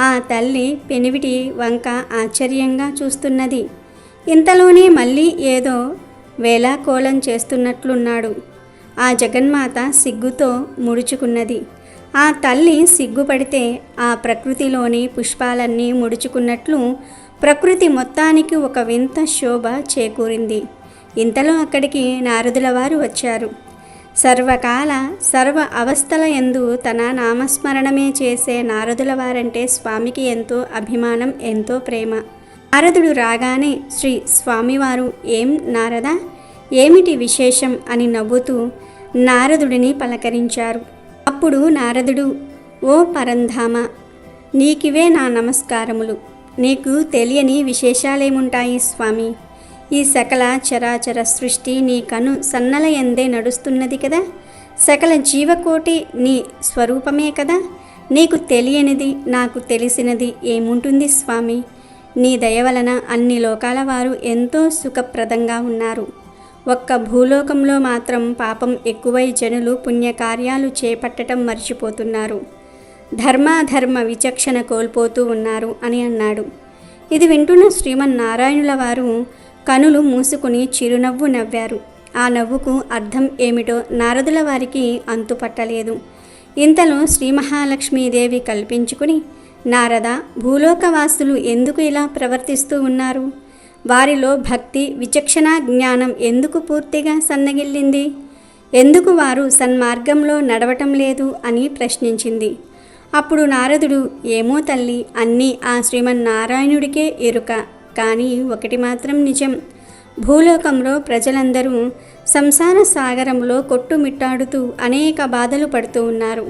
ఆ తల్లి పెనివిటి వంక ఆశ్చర్యంగా చూస్తున్నది. ఇంతలోనే మళ్ళీ ఏదో వేళాకోళం చేస్తున్నట్లున్నాడు. ఆ జగన్మాత సిగ్గుతో ముడుచుకున్నది. ఆ తల్లి సిగ్గుపడితే ఆ ప్రకృతిలోని పుష్పాలన్నీ ముడుచుకున్నట్లు ప్రకృతి మొత్తానికి ఒక వింత శోభ చేకూరింది. ఇంతలో అక్కడికి నారదుల వారు వచ్చారు. సర్వకాల సర్వ అవస్థల యందు తన నామస్మరణమే చేసే నారదుల వారంటే స్వామికి ఎంతో అభిమానం, ఎంతో ప్రేమ. నారదుడు రాగానే శ్రీ స్వామివారు ఏం నారద, ఏమిటి విశేషం అని నవ్వుతూ నారదుడిని పలకరించారు. అప్పుడు నారదుడు, ఓ పరంధామ, నీకివే నా నమస్కారములు. నీకు తెలియని విశేషాలేముంటాయి స్వామి? ఈ సకల చరాచర సృష్టి నీ కను సన్నల ఎందే నడుస్తున్నది కదా. సకల జీవకోటి నీ స్వరూపమే కదా. నీకు తెలియనిది నాకు తెలిసినది ఏముంటుంది స్వామి? నీ దయ వలన అన్ని లోకాల వారు ఎంతో సుఖప్రదంగా ఉన్నారు. ఒక్క భూలోకంలో మాత్రం పాపం ఎక్కువై జనులు పుణ్యకార్యాలు చేపట్టడం మర్చిపోతున్నారు. ధర్మాధర్మ విచక్షణ కోల్పోతూ ఉన్నారు అని అన్నాడు. ఇది వింటున్న శ్రీమన్నారాయణుల వారు కనులు మూసుకుని చిరునవ్వు నవ్వారు. ఆ నవ్వుకు అర్థం ఏమిటో నారదుల వారికి అంతుపట్టలేదు. ఇంతలో శ్రీ మహాలక్ష్మీదేవి కల్పించుకుని, నారద, భూలోకవాసులు ఎందుకు ఇలా ప్రవర్తిస్తూ ఉన్నారు? వారిలో భక్తి విచక్షణ జ్ఞానం ఎందుకు పూర్తిగా సన్నగిల్లింది? ఎందుకు వారు సన్మార్గంలో నడవటం లేదు అని ప్రశ్నించింది. అప్పుడు నారదుడు, ఏమో తల్లి, అన్నీ ఆ శ్రీమన్నారాయణుడికే ఎరుక. కానీ ఒకటి మాత్రం నిజం, భూలోకంలో ప్రజలందరూ సంసార సాగరంలో కొట్టుమిట్టాడుతూ అనేక బాధలు పడుతూ ఉన్నారు.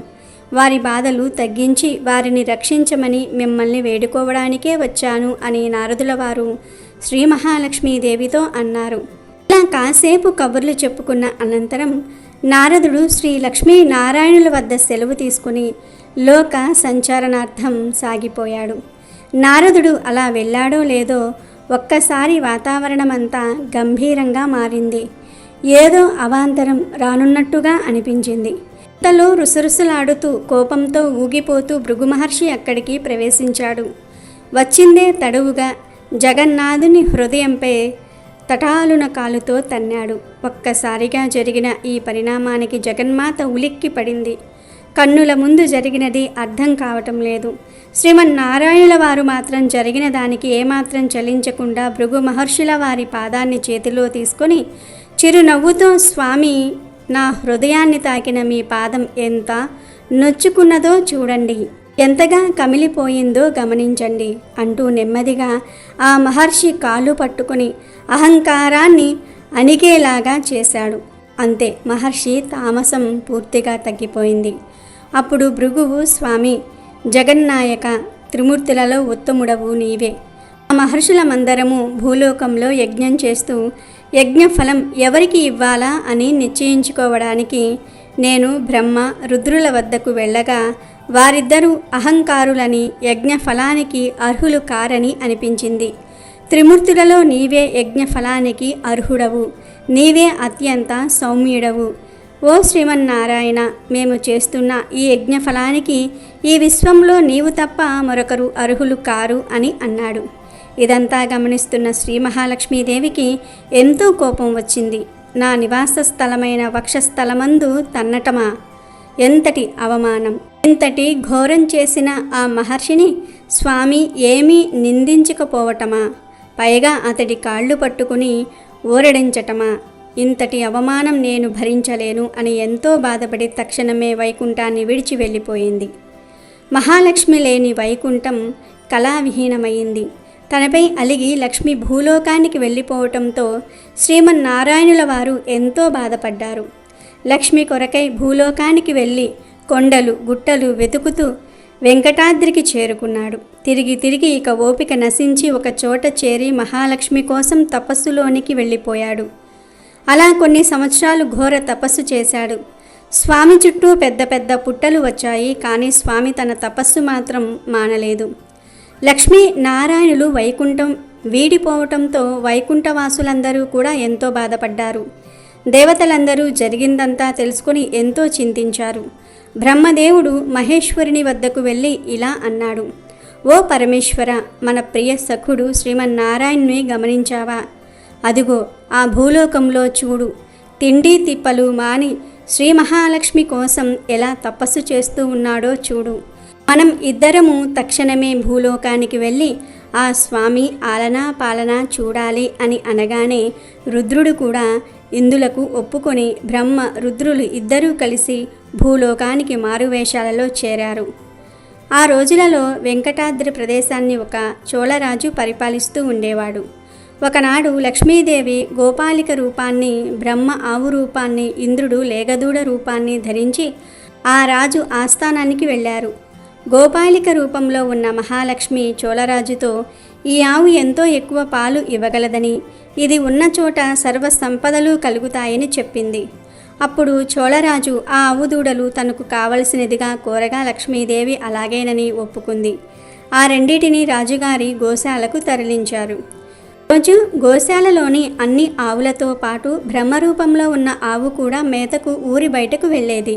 వారి బాధలు తగ్గించి వారిని రక్షించమని మిమ్మల్ని వేడుకోవడానికే వచ్చాను అని నారదుల వారు శ్రీ మహాలక్ష్మీదేవితో అన్నారు. ఇలా కాసేపు కబుర్లు చెప్పుకున్న అనంతరం నారదుడు శ్రీ లక్ష్మీనారాయణుల వద్ద సెలవు తీసుకుని లోక సంచారణార్థం సాగిపోయాడు. నారదుడు అలా వెళ్ళాడో లేదో ఒక్కసారి వాతావరణమంతా గంభీరంగా మారింది. ఏదో అవాంతరం రానున్నట్టుగా అనిపించింది. ఇంతలో రుసరుసలాడుతూ కోపంతో ఊగిపోతూ భృగు మహర్షి అక్కడికి ప్రవేశించాడు. వచ్చిందే తడువుగా జగన్నాథుని హృదయంపై తటాలున కాలుతో తన్నాడు. ఒక్కసారిగా జరిగిన ఈ పరిణామానికి జగన్మాత ఉలిక్కి పడింది. కన్నుల ముందు జరిగినది అర్థం కావటం లేదు. శ్రీమన్నారాయణుల వారు మాత్రం జరిగిన దానికి ఏమాత్రం చలించకుండా భృగు మహర్షుల వారి పాదాన్ని చేతిలో తీసుకొని చిరునవ్వుతో, స్వామి, నా హృదయాన్ని తాకిన మీ పాదం ఎంత నొచ్చుకున్నదో చూడండి, ఎంతగా కమిలిపోయిందో గమనించండి అంటూ నెమ్మదిగా ఆ మహర్షి కాళ్ళు పట్టుకొని అహంకారాన్ని అణిగేలాగా చేశాడు. అంతే, మహర్షి తామసం పూర్తిగా తగ్గిపోయింది. అప్పుడు భృగువు, స్వామి, జగన్నాయక, త్రిమూర్తులలో ఉత్తముడవు నీవే. ఆ మహర్షులమందరము భూలోకంలో యజ్ఞం చేస్తూ యజ్ఞఫలం ఎవరికి ఇవ్వాలా అని నిశ్చయించుకోవడానికి నేను బ్రహ్మ, రుద్రుల వద్దకు వెళ్ళగా వారిద్దరూ అహంకారులని, యజ్ఞఫలానికి అర్హులు కారని అనిపించింది. త్రిమూర్తులలో నీవే యజ్ఞఫలానికి అర్హుడవు, నీవే అత్యంత సౌమ్యుడవు. ఓ శ్రీమన్నారాయణ, మేము చేస్తున్న ఈ యజ్ఞఫలానికి ఈ విశ్వంలో నీవు తప్ప మరొకరు అర్హులు కారు అని అన్నాడు. ఇదంతా గమనిస్తున్న శ్రీ మహాలక్ష్మీదేవికి ఎంతో కోపం వచ్చింది. నా నివాస స్థలమైన వక్షస్థలమందు తన్నటమా? ఎంతటి అవమానం! ఎంతటి ఘోరం చేసిన ఆ మహర్షిని స్వామి ఏమీ నిందించకపోవటమా? పైగా అతడి కాళ్ళు పట్టుకుని ఊరడించటమా? ఇంతటి అవమానం నేను భరించలేను అని ఎంతో బాధపడి తక్షణమే వైకుంఠాన్ని విడిచి వెళ్ళిపోయింది. మహాలక్ష్మి లేని వైకుంఠం కళావిహీనమైంది. తనపై అలిగి లక్ష్మి భూలోకానికి వెళ్ళిపోవటంతో శ్రీమన్నారాయణుల వారు ఎంతో బాధపడ్డారు. లక్ష్మి కొరకై భూలోకానికి వెళ్ళి కొండలు గుట్టలు వెతుకుతూ వెంకటాద్రికి చేరుకున్నాడు. తిరిగి ఇక ఓపిక నశించి ఒక చోట చేరి మహాలక్ష్మి కోసం తపస్సులోనికి వెళ్ళిపోయాడు. అలా కొన్ని సంవత్సరాలు ఘోర తపస్సు చేశాడు. స్వామి చుట్టూ పెద్ద పెద్ద పుట్టలు వచ్చాయి, కానీ స్వామి తన తపస్సు మాత్రం మానలేదు. లక్ష్మీ నారాయణులు వైకుంఠం వీడిపోవటంతో వైకుంఠవాసులందరూ కూడా ఎంతో బాధపడ్డారు. దేవతలందరూ జరిగిందంతా తెలుసుకుని ఎంతో చింతించారు. బ్రహ్మదేవుడు మహేశ్వరుని వద్దకు వెళ్ళి ఇలా అన్నాడు: ఓ పరమేశ్వర, మన ప్రియ సఖుడు శ్రీమన్నారాయణుని గమనించావా? అదిగో ఆ భూలోకంలో చూడు, తిండి తిప్పలు మాని శ్రీ మహాలక్ష్మి కోసం ఎలా తపస్సు చేస్తూ ఉన్నాడో చూడు. మనం ఇద్దరము తక్షణమే భూలోకానికి వెళ్ళి ఆ స్వామి ఆలనా పాలనా చూడాలి అని అనగానే రుద్రుడు కూడా ఇందులకు ఒప్పుకొని బ్రహ్మ రుద్రులు ఇద్దరూ కలిసి భూలోకానికి మారువేషాలలో చేరారు. ఆ రోజులలో వెంకటాద్రి ప్రదేశాన్ని ఒక చోళరాజు పరిపాలిస్తూ ఉండేవాడు. ఒకనాడు లక్ష్మీదేవి గోపాలిక రూపాన్ని, బ్రహ్మ ఆవు రూపాన్ని, ఇంద్రుడు లేగదూడ రూపాన్ని ధరించి ఆ రాజు ఆస్థానానికి వెళ్ళారు. గోపాలిక రూపంలో ఉన్న మహాలక్ష్మి చోళరాజుతో ఈ ఆవు ఎంతో ఎక్కువ పాలు ఇవ్వగలదని, ఇది ఉన్న చోట సర్వ సంపదలు కలుగుతాయని చెప్పింది. అప్పుడు చోళరాజు ఆ ఆవు దూడలు తనకు కావలసినదిగా కోరగా లక్ష్మీదేవి అలాగేనని ఒప్పుకుంది. ఆ రెండిటిని రాజుగారి గోశాలకు తరలించారు. రోజు గోశాలలోని అన్ని ఆవులతో పాటు బ్రహ్మరూపంలో ఉన్న ఆవు కూడా మేతకు ఊరి బయటకు వెళ్ళేది.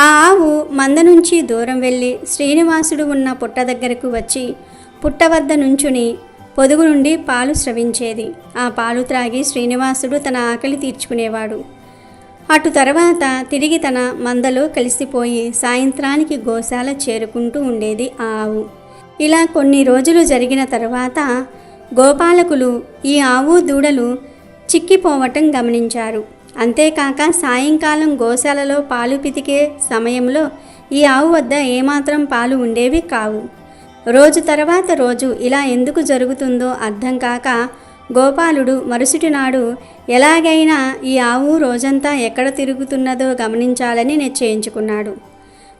ఆ ఆవు మంద నుంచి దూరం వెళ్ళి శ్రీనివాసుడు ఉన్న పుట్ట దగ్గరకు వచ్చి పుట్ట వద్ద నుంచుని పొదుగు నుండి పాలు స్రవించేది. ఆ పాలు త్రాగి శ్రీనివాసుడు తన ఆకలి తీర్చుకునేవాడు. అటు తర్వాత తిరిగి తన మందలో కలిసిపోయి సాయంత్రానికి గోశాల చేరుకుంటూ ఉండేది ఆ ఆవు. ఇలా కొన్ని రోజులు జరిగిన తర్వాత గోపాలకులు ఈ ఆవు దూడలు చిక్కిపోవటం గమనించారు. అంతేకాక సాయంకాలం గోశాలలో పాలు పితికే సమయంలో ఈ ఆవు వద్ద ఏమాత్రం పాలు ఉండేవి కావు. రోజు తర్వాత రోజు ఇలా ఎందుకు జరుగుతుందో అర్థం కాక గోపాలుడు మరుసటి నాడు ఎలాగైనా ఈ ఆవు రోజంతా ఎక్కడ తిరుగుతున్నదో గమనించాలని నిశ్చయించుకున్నాడు.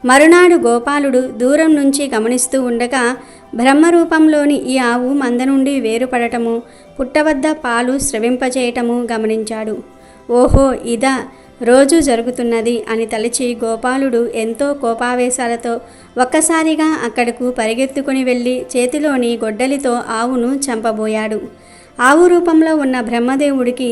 మరునాడు గోపాలుడు దూరం నుంచి గమనిస్తూ ఉండగా బ్రహ్మరూపంలోని ఈ ఆవు మంద నుండి వేరుపడటము, పుట్టవద్ద పాలు స్రవింపచేయటము గమనించాడు. ఓహో, ఇదా రోజు జరుగుతున్నది అని తలచి గోపాలుడు ఎంతో కోపావేశాలతో ఒక్కసారిగా అక్కడకు పరిగెత్తుకుని వెళ్ళి చేతిలోని గొడ్డలితో ఆవును చంపబోయాడు. ఆవు రూపంలో ఉన్న బ్రహ్మదేవుడికి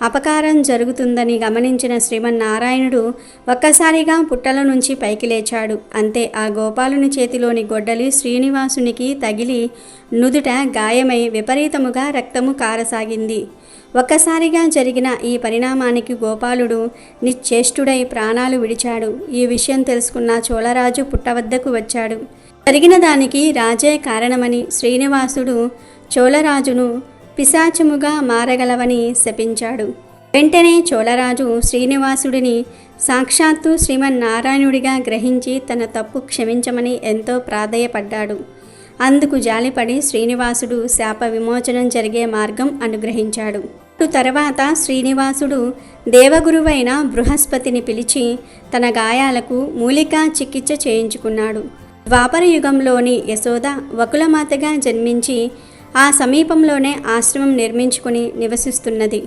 అపకారం జరుగుతుందని గమనించిన శ్రీమన్నారాయణుడు ఒక్కసారిగా పుట్టల నుంచి పైకి లేచాడు. అంతే ఆ గోపాలుని చేతిలోని గొడ్డలి శ్రీనివాసునికి తగిలి నుదుట గాయమై విపరీతముగా రక్తము కారసాగింది. ఒక్కసారిగా జరిగిన ఈ పరిణామానికి గోపాలుడు నిశ్చేష్టుడై ప్రాణాలు విడిచాడు. ఈ విషయం తెలుసుకున్న చోళరాజు పుట్ట వద్దకు వచ్చాడు. జరిగిన దానికి రాజే కారణమని శ్రీనివాసుడు చోళరాజును పిశాచముగా మారగలవని శపించాడు. వెంటనే చోళరాజు శ్రీనివాసుడిని సాక్షాత్తు శ్రీమన్నారాయణుడిగా గ్రహించి తన తప్పు క్షమించమని ఎంతో ప్రాధేయపడ్డాడు. అందుకు జాలిపడి శ్రీనివాసుడు శాప విమోచనం జరిగే మార్గం అనుగ్రహించాడు. తర్వాత శ్రీనివాసుడు దేవగురువైన బృహస్పతిని పిలిచి తన గాయాలకు మూలికా చికిత్స చేయించుకున్నాడు. ద్వాపర యుగంలోని యశోద వకులమాతగా జన్మించి ఆ సమీపంలోనే ఆశ్రమం నిర్మించుకుని నివసిస్తున్నది.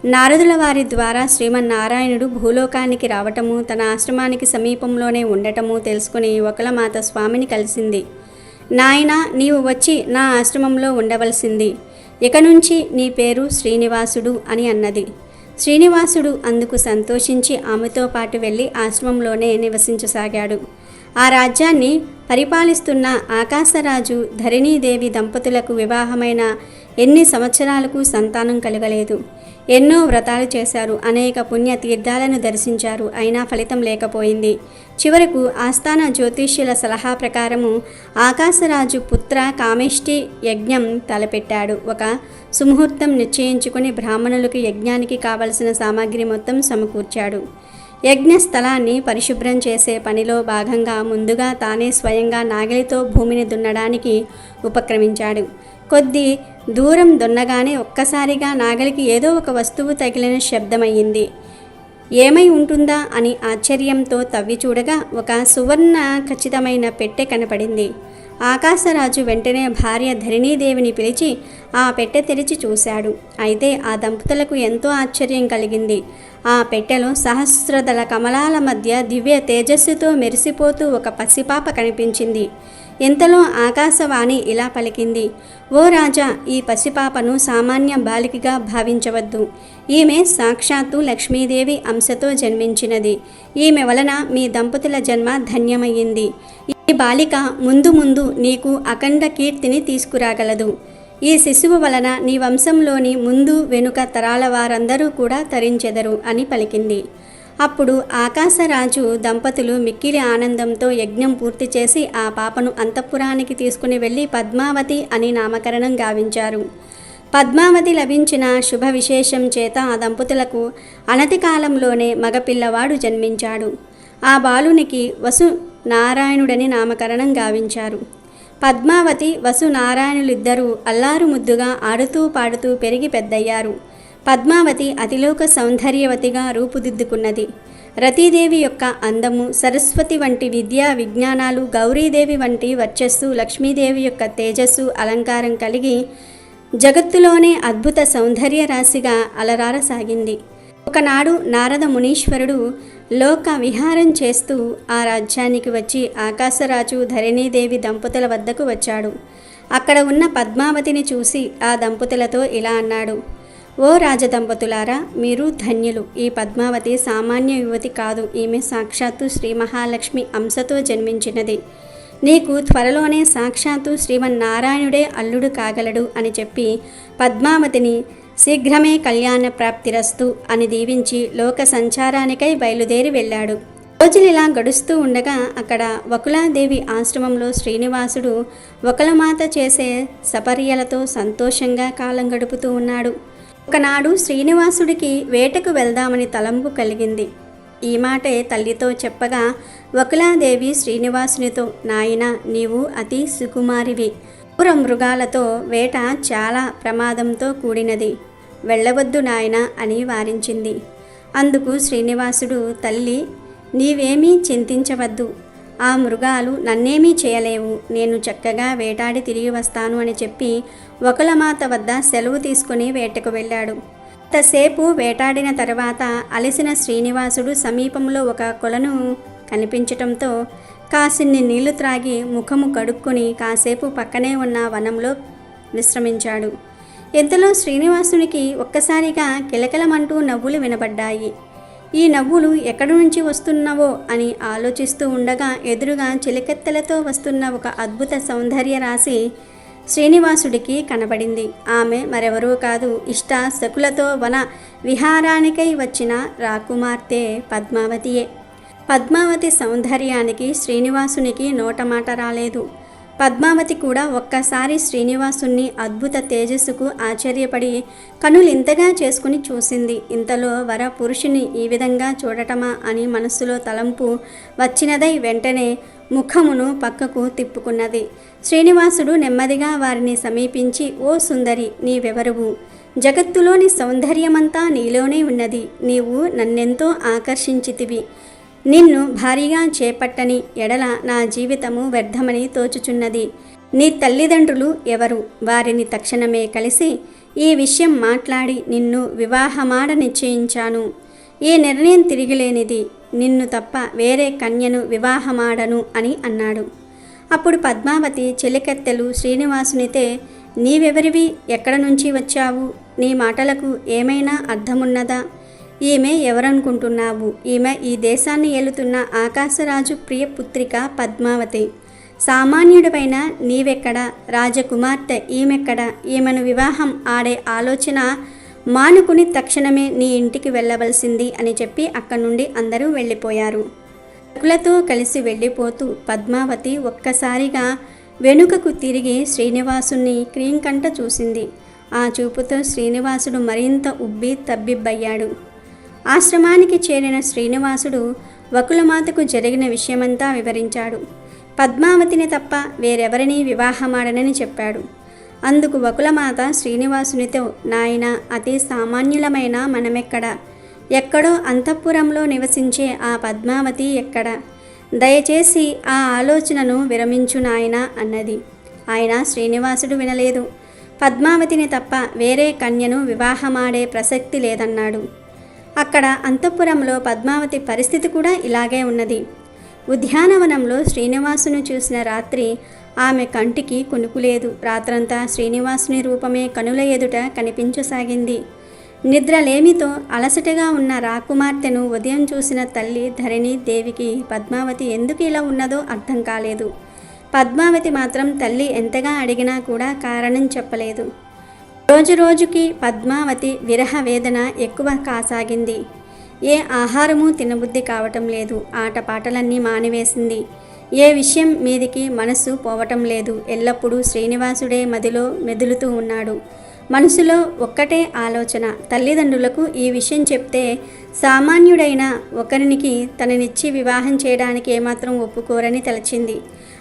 నారదుల వారి ద్వారా శ్రీమన్నారాయణుడు భూలోకానికి రావటము, తన ఆశ్రమానికి సమీపంలోనే ఉండటము తెలుసుకుని వకులమాత స్వామిని కలిసింది. నాయనా, నీవు వచ్చి నా ఆశ్రమంలో ఉండవలసింది. ఇక నుంచి నీ పేరు శ్రీనివాసుడు అని అన్నది. శ్రీనివాసుడు అందుకు సంతోషించి ఆమెతో పాటు వెళ్ళి ఆశ్రమంలోనే నివసించసాగాడు. ఆ రాజ్యాన్ని పరిపాలిస్తున్న ఆకాశరాజు ధరణీదేవి దంపతులకు వివాహమైన ఎన్ని సంవత్సరాలకు సంతానం కలగలేదు. ఎన్నో వ్రతాలు చేశారు, అనేక పుణ్య తీర్థాలను దర్శించారు, అయినా ఫలితం లేకపోయింది. చివరకు ఆస్థాన జ్యోతిష్యుల సలహా ప్రకారము ఆకాశరాజు పుత్ర కామేష్టి యజ్ఞం తలపెట్టాడు. ఒక సుముహూర్తం నిశ్చయించుకుని బ్రాహ్మణులకు యజ్ఞానికి కావలసిన సామాగ్రి మొత్తం సమకూర్చాడు. యజ్ఞ స్థలాన్ని పరిశుభ్రం చేసే పనిలో భాగంగా ముందుగా తానే స్వయంగా నాగలితో భూమిని దున్నడానికి ఉపక్రమించాడు. కొద్ది దూరం దున్నగానే ఒక్కసారిగా నాగలికి ఏదో ఒక వస్తువు తగిలిన శబ్దమయ్యింది. ఏమై ఉంటుందా అని ఆశ్చర్యంతో తవ్వి చూడగా ఒక సువర్ణ ఖచ్చితమైన పెట్టె కనపడింది. ఆకాశరాజు వెంటనే భార్య ధరణీదేవిని పిలిచి ఆ పెట్టె తెరిచి చూశాడు. అయితే ఆ దంపతులకు ఎంతో ఆశ్చర్యం కలిగింది. ఆ పెట్టెలో సహస్రదళ కమలాల మధ్య దివ్య తేజస్సుతో మెరిసిపోతూ ఒక పసిపాప కనిపించింది. ఇంతలో ఆకాశవాణి ఇలా పలికింది: ఓ రాజా, ఈ పసిపాపను సామాన్య బాలికగా భావించవద్దు. ఈమె సాక్షాత్తు లక్ష్మీదేవి అంశతో జన్మించినది. ఈమె వలన మీ దంపతుల జన్మ ధన్యమయ్యింది. ఈ బాలిక ముందు ముందు నీకు అఖండ కీర్తిని తీసుకురాగలదు. ఈ శిశువు వలన నీ వంశంలోని ముందు వెనుక తరాల వారందరూ కూడా తరించెదరు అని పలికింది. అప్పుడు ఆకాశరాజు దంపతులు మిక్కిలి ఆనందంతో యజ్ఞం పూర్తి చేసి ఆ పాపను అంతఃపురానికి తీసుకుని వెళ్ళి పద్మావతి అని నామకరణం గావించారు. పద్మావతి లభించిన శుభ విశేషం చేత ఆ దంపతులకు అనతి కాలంలోనే మగపిల్లవాడు జన్మించాడు. ఆ బాలునికి వసు నారాయణుడని నామకరణం గావించారు. పద్మావతి వసు నారాయణులిద్దరూ అల్లారు ముద్దుగా ఆడుతూ పాడుతూ పెరిగి పెద్దయ్యారు. పద్మావతి అతిలోక సౌందర్యవతిగా రూపుదిద్దుకున్నది. రతీదేవి యొక్క అందము, సరస్వతి వంటి విద్యా విజ్ఞానాలు, గౌరీదేవి వంటి వర్చస్సు, లక్ష్మీదేవి యొక్క తేజస్సు, అలంకారం కలిగి జగత్తులోనే అద్భుత సౌందర్య రాశిగా అలరారసాగింది. ఒకనాడు నారద మునీశ్వరుడు లోక విహారం చేస్తూ ఆ రాజ్యానికి వచ్చి ఆకాశరాజు ధరణీదేవి దంపతుల వద్దకు వచ్చాడు. అక్కడ ఉన్న పద్మావతిని చూసి ఆ దంపతులతో ఇలా అన్నాడు: ఓ రాజదంపతులారా, మీరు ధన్యులు. ఈ పద్మావతి సామాన్య యువతి కాదు. ఈమె సాక్షాత్తు శ్రీ మహాలక్ష్మి అంశతో జన్మించినది. నీకు త్వరలోనే సాక్షాత్తు శ్రీమన్నారాయణుడే అల్లుడు కాగలడు అని చెప్పి పద్మావతిని శీఘ్రమే కళ్యాణ ప్రాప్తిరస్తు అని దీవించి లోక సంచారానికై బయలుదేరి వెళ్ళాడు. రోజులిలా గడుస్తూ ఉండగా అక్కడ వకులాదేవి ఆశ్రమంలో శ్రీనివాసుడు వకులమాత చేసే సపర్యలతో సంతోషంగా కాలం గడుపుతూ ఉన్నాడు. ఒకనాడు శ్రీనివాసుడికి వేటకు వెళ్దామని తలంపు కలిగింది. ఈ మాటే తల్లితో చెప్పగా వకులాదేవి శ్రీనివాసునితో, నాయనా, నీవు అతి సుకుమారివి. క్రూర మృగాలతో వేట చాలా ప్రమాదంతో కూడినది. వెళ్ళవద్దు నాయనా అని వారించింది. అందుకు శ్రీనివాసుడు, తల్లి, నీవేమీ చింతించవద్దు. ఆ మృగాలు నన్నేమీ చేయలేవు. నేను చక్కగా వేటాడి తిరిగి వస్తాను అని చెప్పి వకులమాత వద్ద సెలవు తీసుకుని వేటకు వెళ్ళాడు. కొంతసేపు వేటాడిన తర్వాత అలసిన శ్రీనివాసుడు సమీపంలో ఒక కొలను కనిపించటంతో కాసిన్ని నీళ్లు త్రాగి ముఖము కడుక్కొని కాసేపు పక్కనే ఉన్న వనంలో విశ్రమించాడు. ఇంతలో శ్రీనివాసునికి ఒక్కసారిగా కిలకిలమంటూ నవ్వులు వినబడ్డాయి. ఈ నవ్వులు ఎక్కడి నుంచి వస్తున్నవో అని ఆలోచిస్తూ ఉండగా ఎదురుగా చిలకెత్తలతో వస్తున్న ఒక అద్భుత సౌందర్య రాశి శ్రీనివాసుడికి కనబడింది. ఆమె మరెవరూ కాదు, ఇష్ట సకులతో వన విహారానికై వచ్చిన రాకుమార్తె పద్మావతియే. పద్మావతి సౌందర్యానికి శ్రీనివాసునికి నోటమాట రాలేదు. పద్మావతి కూడా ఒక్కసారి శ్రీనివాసుని అద్భుత తేజస్సుకు ఆశ్చర్యపడి కనులింతగా చేసుకుని చూసింది. ఇంతలో వర పురుషుని ఈ విధంగా చూడటమా అని మనస్సులో తలంపు వచ్చినదై వెంటనే ముఖమును పక్కకు తిప్పుకున్నది. శ్రీనివాసుడు నెమ్మదిగా వారిని సమీపించి, ఓ సుందరి, నీవెవరువు? జగత్తులోని సౌందర్యమంతా నీలోనే ఉన్నది. నీవు నన్నెంతో ఆకర్షించితివి. నిన్ను భారీగా చేపట్టని ఎడల నా జీవితము వ్యర్థమని తోచుచున్నది. నీ తల్లిదండ్రులు ఎవరు? వారిని తక్షణమే కలిసి ఈ విషయం మాట్లాడి నిన్ను వివాహమాడ నిశ్చయించాను. ఈ నిర్ణయం తిరిగిలేనిది. నిన్ను తప్ప వేరే కన్యను వివాహమాడను అని అన్నాడు. అప్పుడు పద్మావతి చెలికత్తెలు శ్రీనివాసునితే, నీవెవరివి? ఎక్కడ నుంచి వచ్చావు? నీ మాటలకు ఏమైనా అర్థమున్నదా? ఈమె ఎవరనుకుంటున్నావు? ఈమె ఈ దేశాన్ని ఏలుతున్న ఆకాశరాజు ప్రియపుత్రిక పద్మావతి. సామాన్యుడిపైన నీవెక్కడ? రాజకుమార్తె ఈమెక్కడ? ఈమెను వివాహం ఆడే ఆలోచన మానుకుని తక్షణమే నీ ఇంటికి వెళ్ళవలసింది అని చెప్పి అక్కడి నుండి అందరూ వెళ్ళిపోయారు. సకులతో కలిసి వెళ్ళిపోతూ పద్మావతి ఒక్కసారిగా వెనుకకు తిరిగి శ్రీనివాసుని క్రీంకంట చూసింది. ఆ చూపుతో శ్రీనివాసుడు మరింత ఉబ్బి తబ్బిబ్బయ్యాడు. ఆశ్రమానికి చేరిన శ్రీనివాసుడు వకులమాతకు జరిగిన విషయమంతా వివరించాడు. పద్మావతిని తప్ప వేరెవరిని వివాహమాడనని చెప్పాడు. అందుకు వకులమాత శ్రీనివాసునితో, నాయన, అతి సామాన్యులమైన మనమెక్కడ? ఎక్కడో అంతఃపురంలో నివసించే ఆ పద్మావతి ఎక్కడ? దయచేసి ఆ ఆలోచనను విరమించు నాయన అన్నది. ఆయన శ్రీనివాసుడు వినలేదు. పద్మావతిని తప్ప వేరే కన్యను వివాహమాడే ప్రసక్తి లేదన్నాడు. అక్కడ అంతఃపురంలో పద్మావతి పరిస్థితి కూడా ఇలాగే ఉన్నది. ఉద్యానవనంలో శ్రీనివాసును చూసిన రాత్రి ఆమె కంటికి కునుకులేదు. రాత్రంతా శ్రీనివాసుని రూపమే కనుల ఎదుట కనిపించసాగింది. నిద్రలేమితో అలసటగా ఉన్న రాకుమార్తెను ఉదయం చూసిన తల్లి ధరణి దేవికి పద్మావతి ఎందుకు ఇలా ఉన్నదో అర్థం కాలేదు. పద్మావతి మాత్రం తల్లి ఎంతగా అడిగినా కూడా కారణం చెప్పలేదు. రోజురోజుకి పద్మావతి విరహ వేదన ఎక్కువ కాసాగింది. ఏ ఆహారము తినబుద్ధి కావటం లేదు. ఆటపాటలన్నీ మానివేసింది. ఏ విషయం మీదికి మనసు పోవటం లేదు. ఎల్లప్పుడూ శ్రీనివాసుడే మదిలో మెదులుతూ ఉన్నాడు. మనసులో ఒక్కటే ఆలోచన, తల్లిదండ్రులకు ఈ విషయం చెప్తే సామాన్యుడైన ఒకరికి తననిచ్చి వివాహం చేయడానికి ఏమాత్రం ఒప్పుకోరని తలచింది.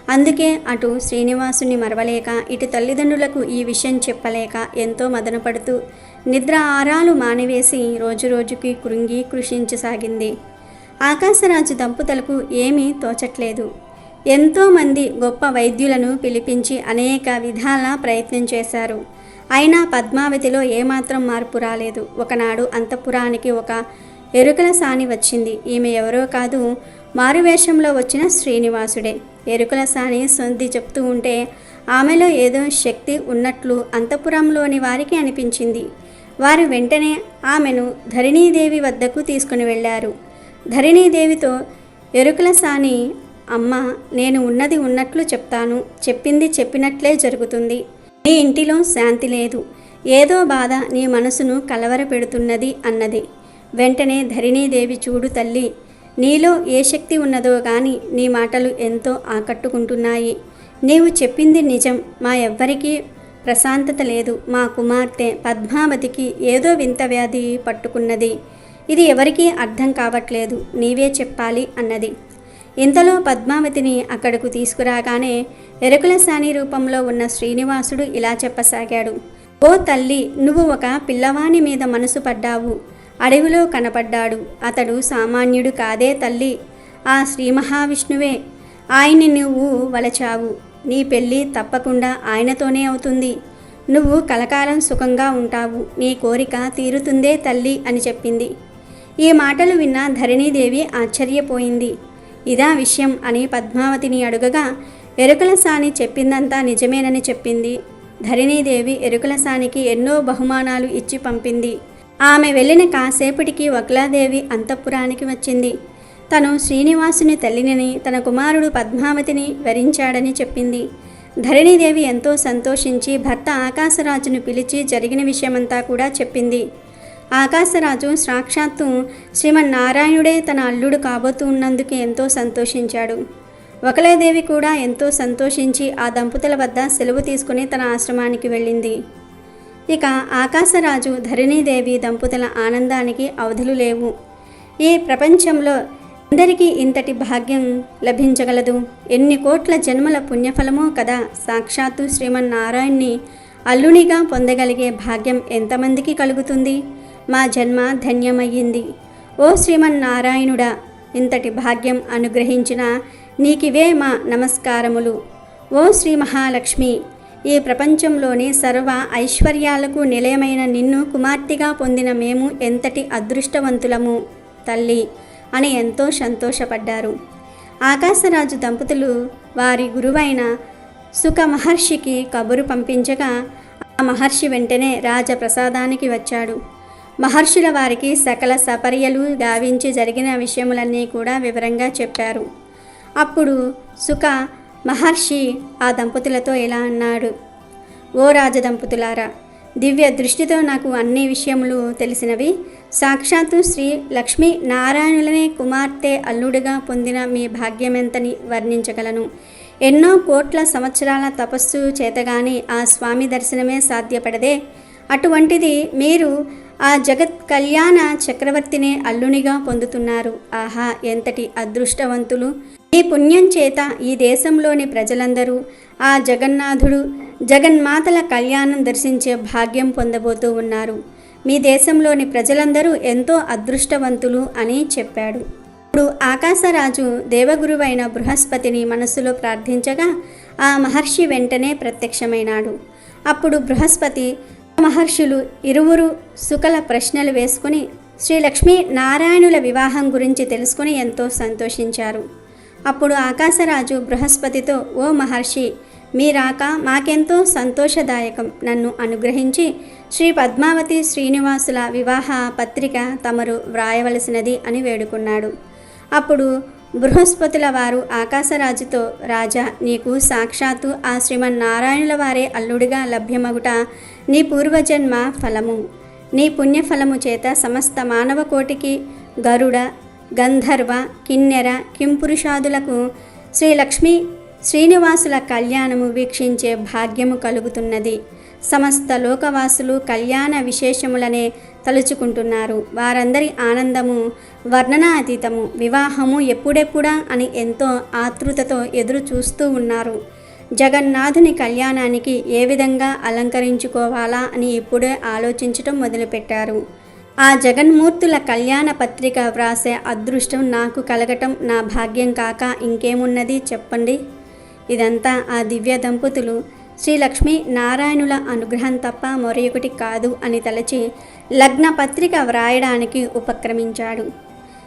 అందుకే అటు శ్రీనివాసుని మరవలేక ఇటు తల్లిదండ్రులకు ఈ విషయం చెప్పలేక ఎంతో మదనపడుతూ నిద్ర ఆరాలు మానివేసి రోజురోజుకి కృంగి కృషించసాగింది. ఆకాశరాజు దంపతులకు ఏమీ తోచట్లేదు. ఎంతోమంది గొప్ప వైద్యులను పిలిపించి అనేక విధాల ప్రయత్నం చేశారు. అయినా పద్మావతిలో ఏమాత్రం మార్పు రాలేదు. ఒకనాడు అంతఃపురానికి ఒక ఎరుకల సాని వచ్చింది. ఈమె ఎవరో కాదు, మారువేషంలో వచ్చిన శ్రీనివాసుడే. ఎరుకల సాని సొంది చెప్తూ ఉంటే ఆమెలో ఏదో శక్తి ఉన్నట్లు అంతఃపురంలోని వారికి అనిపించింది. వారు వెంటనే ఆమెను ధరణీదేవి వద్దకు తీసుకుని వెళ్ళారు. ధరణీదేవితో ఎరుకల సాని, అమ్మ, నేను ఉన్నది ఉన్నట్లు చెప్తాను. చెప్పింది చెప్పినట్లే జరుగుతుంది. నీ ఇంటిలో శాంతి లేదు. ఏదో బాధ నీ మనసును కలవరపెడుతున్నది అన్నది. వెంటనే ధరణీదేవి, చూడు తల్లి, నీలో ఏ శక్తి ఉన్నదో గాని నీ మాటలు ఎంతో ఆకట్టుకుంటున్నాయి. నీవు చెప్పింది నిజం. మా ఎవ్వరికీ ప్రశాంతత లేదు. మా కుమార్తె పద్మావతికి ఏదో వింత వ్యాధి పట్టుకున్నది. ఇది ఎవరికీ అర్థం కావట్లేదు. నీవే చెప్పాలి అన్నది. ఇంతలో పద్మావతిని అక్కడకు తీసుకురాగానే ఎరుకల సాని రూపంలో ఉన్న శ్రీనివాసుడు ఇలా చెప్పసాగాడు. ఓ తల్లి, నువ్వు ఒక పిల్లవాని మీద మనసు పడ్డావు. అడవిలో కనపడ్డాడు. అతడు సామాన్యుడు కాదే తల్లి, ఆ శ్రీ మహావిష్ణువే. ఆయన్ని నువ్వు వలచావు. నీ పెళ్ళి తప్పకుండా ఆయనతోనే అవుతుంది. నువ్వు కలకాలం సుఖంగా ఉంటావు. నీ కోరిక తీరుతుందే తల్లి అని చెప్పింది. ఈ మాటలు విన్న ధరణీదేవి ఆశ్చర్యపోయింది. ఇదా విషయం అని పద్మావతిని అడుగగా ఎరుకల సాని చెప్పిందంతా నిజమేనని చెప్పింది. ధరణీదేవి ఎరుకలసానికి ఎన్నో బహుమానాలు ఇచ్చి పంపింది. ఆమె వెళ్ళిన కాసేపటికి వకులాదేవి అంతఃపురానికి వచ్చింది. తను శ్రీనివాసుని తల్లిని, తన కుమారుడు పద్మావతిని వరించాడని చెప్పింది. ధరణీదేవి ఎంతో సంతోషించి భర్త ఆకాశరాజును పిలిచి జరిగిన విషయమంతా కూడా చెప్పింది. ఆకాశరాజు సాక్షాత్తు శ్రీమన్నారాయణుడే తన అల్లుడు కాబోతూ ఉన్నందుకు ఎంతో సంతోషించాడు. వకులాదేవి కూడా ఎంతో సంతోషించి ఆ దంపతుల వద్ద సెలవు తీసుకుని తన ఆశ్రమానికి వెళ్ళింది. ఇక ఆకాశరాజు ధరణీదేవి దంపతుల ఆనందానికి అవధులు లేవు. ఈ ప్రపంచంలో అందరికీ ఇంతటి భాగ్యం లభించగలదు. ఎన్ని కోట్ల జన్మల పుణ్యఫలమో కదా సాక్షాత్తు శ్రీమన్నారాయణ్ణి అల్లునిగా పొందగలిగే భాగ్యం ఎంతమందికి కలుగుతుంది. మా జన్మ ధన్యమయ్యింది. ఓ శ్రీమన్నారాయణుడా, ఇంతటి భాగ్యం అనుగ్రహించిన నీకివే మా నమస్కారములు. ఓ శ్రీ మహాలక్ష్మి, ఈ ప్రపంచంలోని సర్వ ఐశ్వర్యాలకు నిలయమైన నిన్ను కుమార్తెగా పొందిన మేము ఎంతటి అదృష్టవంతులము తల్లి అని ఎంతో సంతోషపడ్డారు. ఆకాశరాజు దంపతులు వారి గురువైన సుఖ మహర్షికి కబురు పంపించగా ఆ మహర్షి వెంటనే రాజప్రసాదానికి వచ్చాడు. మహర్షుల వారికి సకల సపర్యలు గావించి జరిగిన విషయములన్నీ కూడా వివరంగా చెప్పారు. అప్పుడు సుఖ మహర్షి ఆ దంపతులతో ఇలా అన్నాడు. ఓ రాజదంపతులారా, దివ్య దృష్టితో నాకు అన్ని విషయములు తెలిసినవి. సాక్షాత్తు శ్రీ లక్ష్మీ నారాయణులనే కుమార్తె అల్లుడిగా పొందిన మీ భాగ్యమెంతని వర్ణించగలను. ఎన్నో కోట్ల సంవత్సరాల తపస్సు చేతగాని ఆ స్వామి దర్శనమే సాధ్యపడదే. అటువంటిది మీరు ఆ జగత్ కళ్యాణ చక్రవర్తినే అల్లునిగా పొందుతున్నారు. ఆహా, ఎంతటి అదృష్టవంతులు! ఈ పుణ్యం చేత ఈ దేశంలోని ప్రజలందరూ ఆ జగన్నాథుడు జగన్మాతల కళ్యాణం దర్శించే భాగ్యం పొందబోతూ ఉన్నారు. మీ దేశంలోని ప్రజలందరూ ఎంతో అదృష్టవంతులు అని చెప్పాడు. ఇప్పుడు ఆకాశరాజు దేవగురువైన బృహస్పతిని మనస్సులో ప్రార్థించగా ఆ మహర్షి వెంటనే ప్రత్యక్షమైనాడు. అప్పుడు బృహస్పతి మహర్షులు ఇరువురు సుకల ప్రశ్నలు వేసుకుని శ్రీ లక్ష్మీ నారాయణుల వివాహం గురించి తెలుసుకుని ఎంతో సంతోషించారు. అప్పుడు ఆకాశరాజు బృహస్పతితో, ఓ మహర్షి, మీ రాక మాకెంతో సంతోషదాయకం. నన్ను అనుగ్రహించి శ్రీ పద్మావతి శ్రీనివాసుల వివాహ పత్రిక తమరు వ్రాయవలసినది అని వేడుకున్నాడు. అప్పుడు బృహస్పతుల వారు ఆకాశరాజుతో, రాజా, నీకు సాక్షాత్తు ఆ శ్రీమన్నారాయణుల వారే అల్లుడిగా లభ్యమగుట నీ పూర్వజన్మ ఫలము. నీ పుణ్యఫలము చేత సమస్త మానవ కోటికి గరుడ, గంధర్వ, కిన్నెర, కింపురుషాదులకు శ్రీ లక్ష్మీ శ్రీనివాసుల కళ్యాణము వీక్షించే భాగ్యము కలుగుతున్నది. సమస్త లోకవాసులు కళ్యాణ విశేషములనే తలుచుకుంటున్నారు. వారందరి ఆనందము వర్ణనాతీతము. వివాహము ఎప్పుడెప్పుడా అని ఎంతో ఆతృతతో ఎదురు చూస్తూ ఉన్నారు. జగన్నాథుని కళ్యాణానికి ఏ విధంగా అలంకరించుకోవాలా అని ఇప్పుడే ఆలోచించటం మొదలుపెట్టారు. ఆ జగన్మూర్తుల కళ్యాణ పత్రిక వ్రాసే అదృష్టం నాకు కలగటం నా భాగ్యం కాక ఇంకేమున్నది చెప్పండి. ఇదంతా ఆ దివ్య దంపతులు శ్రీ లక్ష్మీ నారాయణుల అనుగ్రహం తప్ప మరొకటి కాదు అని తలచి లగ్న పత్రిక వ్రాయడానికి ఉపక్రమించాడు.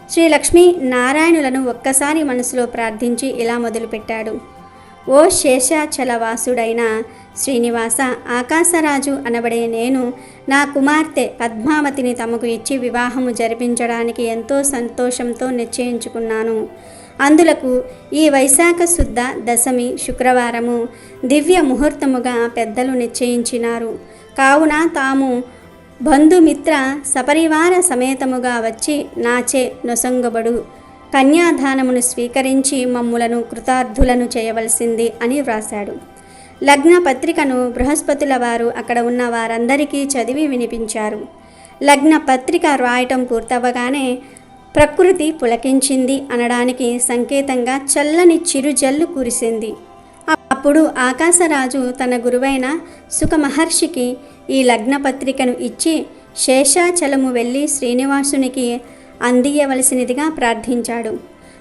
శ్రీ లక్ష్మీ నారాయణులను ఒక్కసారి మనసులో ప్రార్థించి ఇలా మొదలుపెట్టాడు. ఓ శేషాచలవాసుడైన శ్రీనివాస, ఆకాశరాజు అనబడే నేను నా కుమార్తె పద్మావతిని తమకు ఇచ్చి వివాహము జరిపించడానికి ఎంతో సంతోషంతో నిశ్చయించుకున్నాను. అందులకు ఈ వైశాఖ శుద్ధ దశమి శుక్రవారము దివ్య ముహూర్తముగా పెద్దలు నిశ్చయించినారు. కావున తాము బంధుమిత్ర సపరివార సమేతముగా వచ్చి నాచే నొసంగబడు కన్యాదానమును స్వీకరించి మమ్ములను కృతార్థులను చేయవలసింది అని వ్రాశాడు. లగ్న పత్రికను బృహస్పతుల వారు అక్కడ ఉన్న వారందరికీ చదివి వినిపించారు. లగ్న పత్రిక రాయటం పూర్తవగానే ప్రకృతి పులకించింది అనడానికి సంకేతంగా చల్లని చిరుజల్లు కురిసింది. అప్పుడు ఆకాశరాజు తన గురువైన సుఖ మహర్షికి ఈ లగ్న పత్రికను ఇచ్చి శేషాచలము వెళ్ళి శ్రీనివాసునికి అందియవలసినదిగా ప్రార్థించాడు.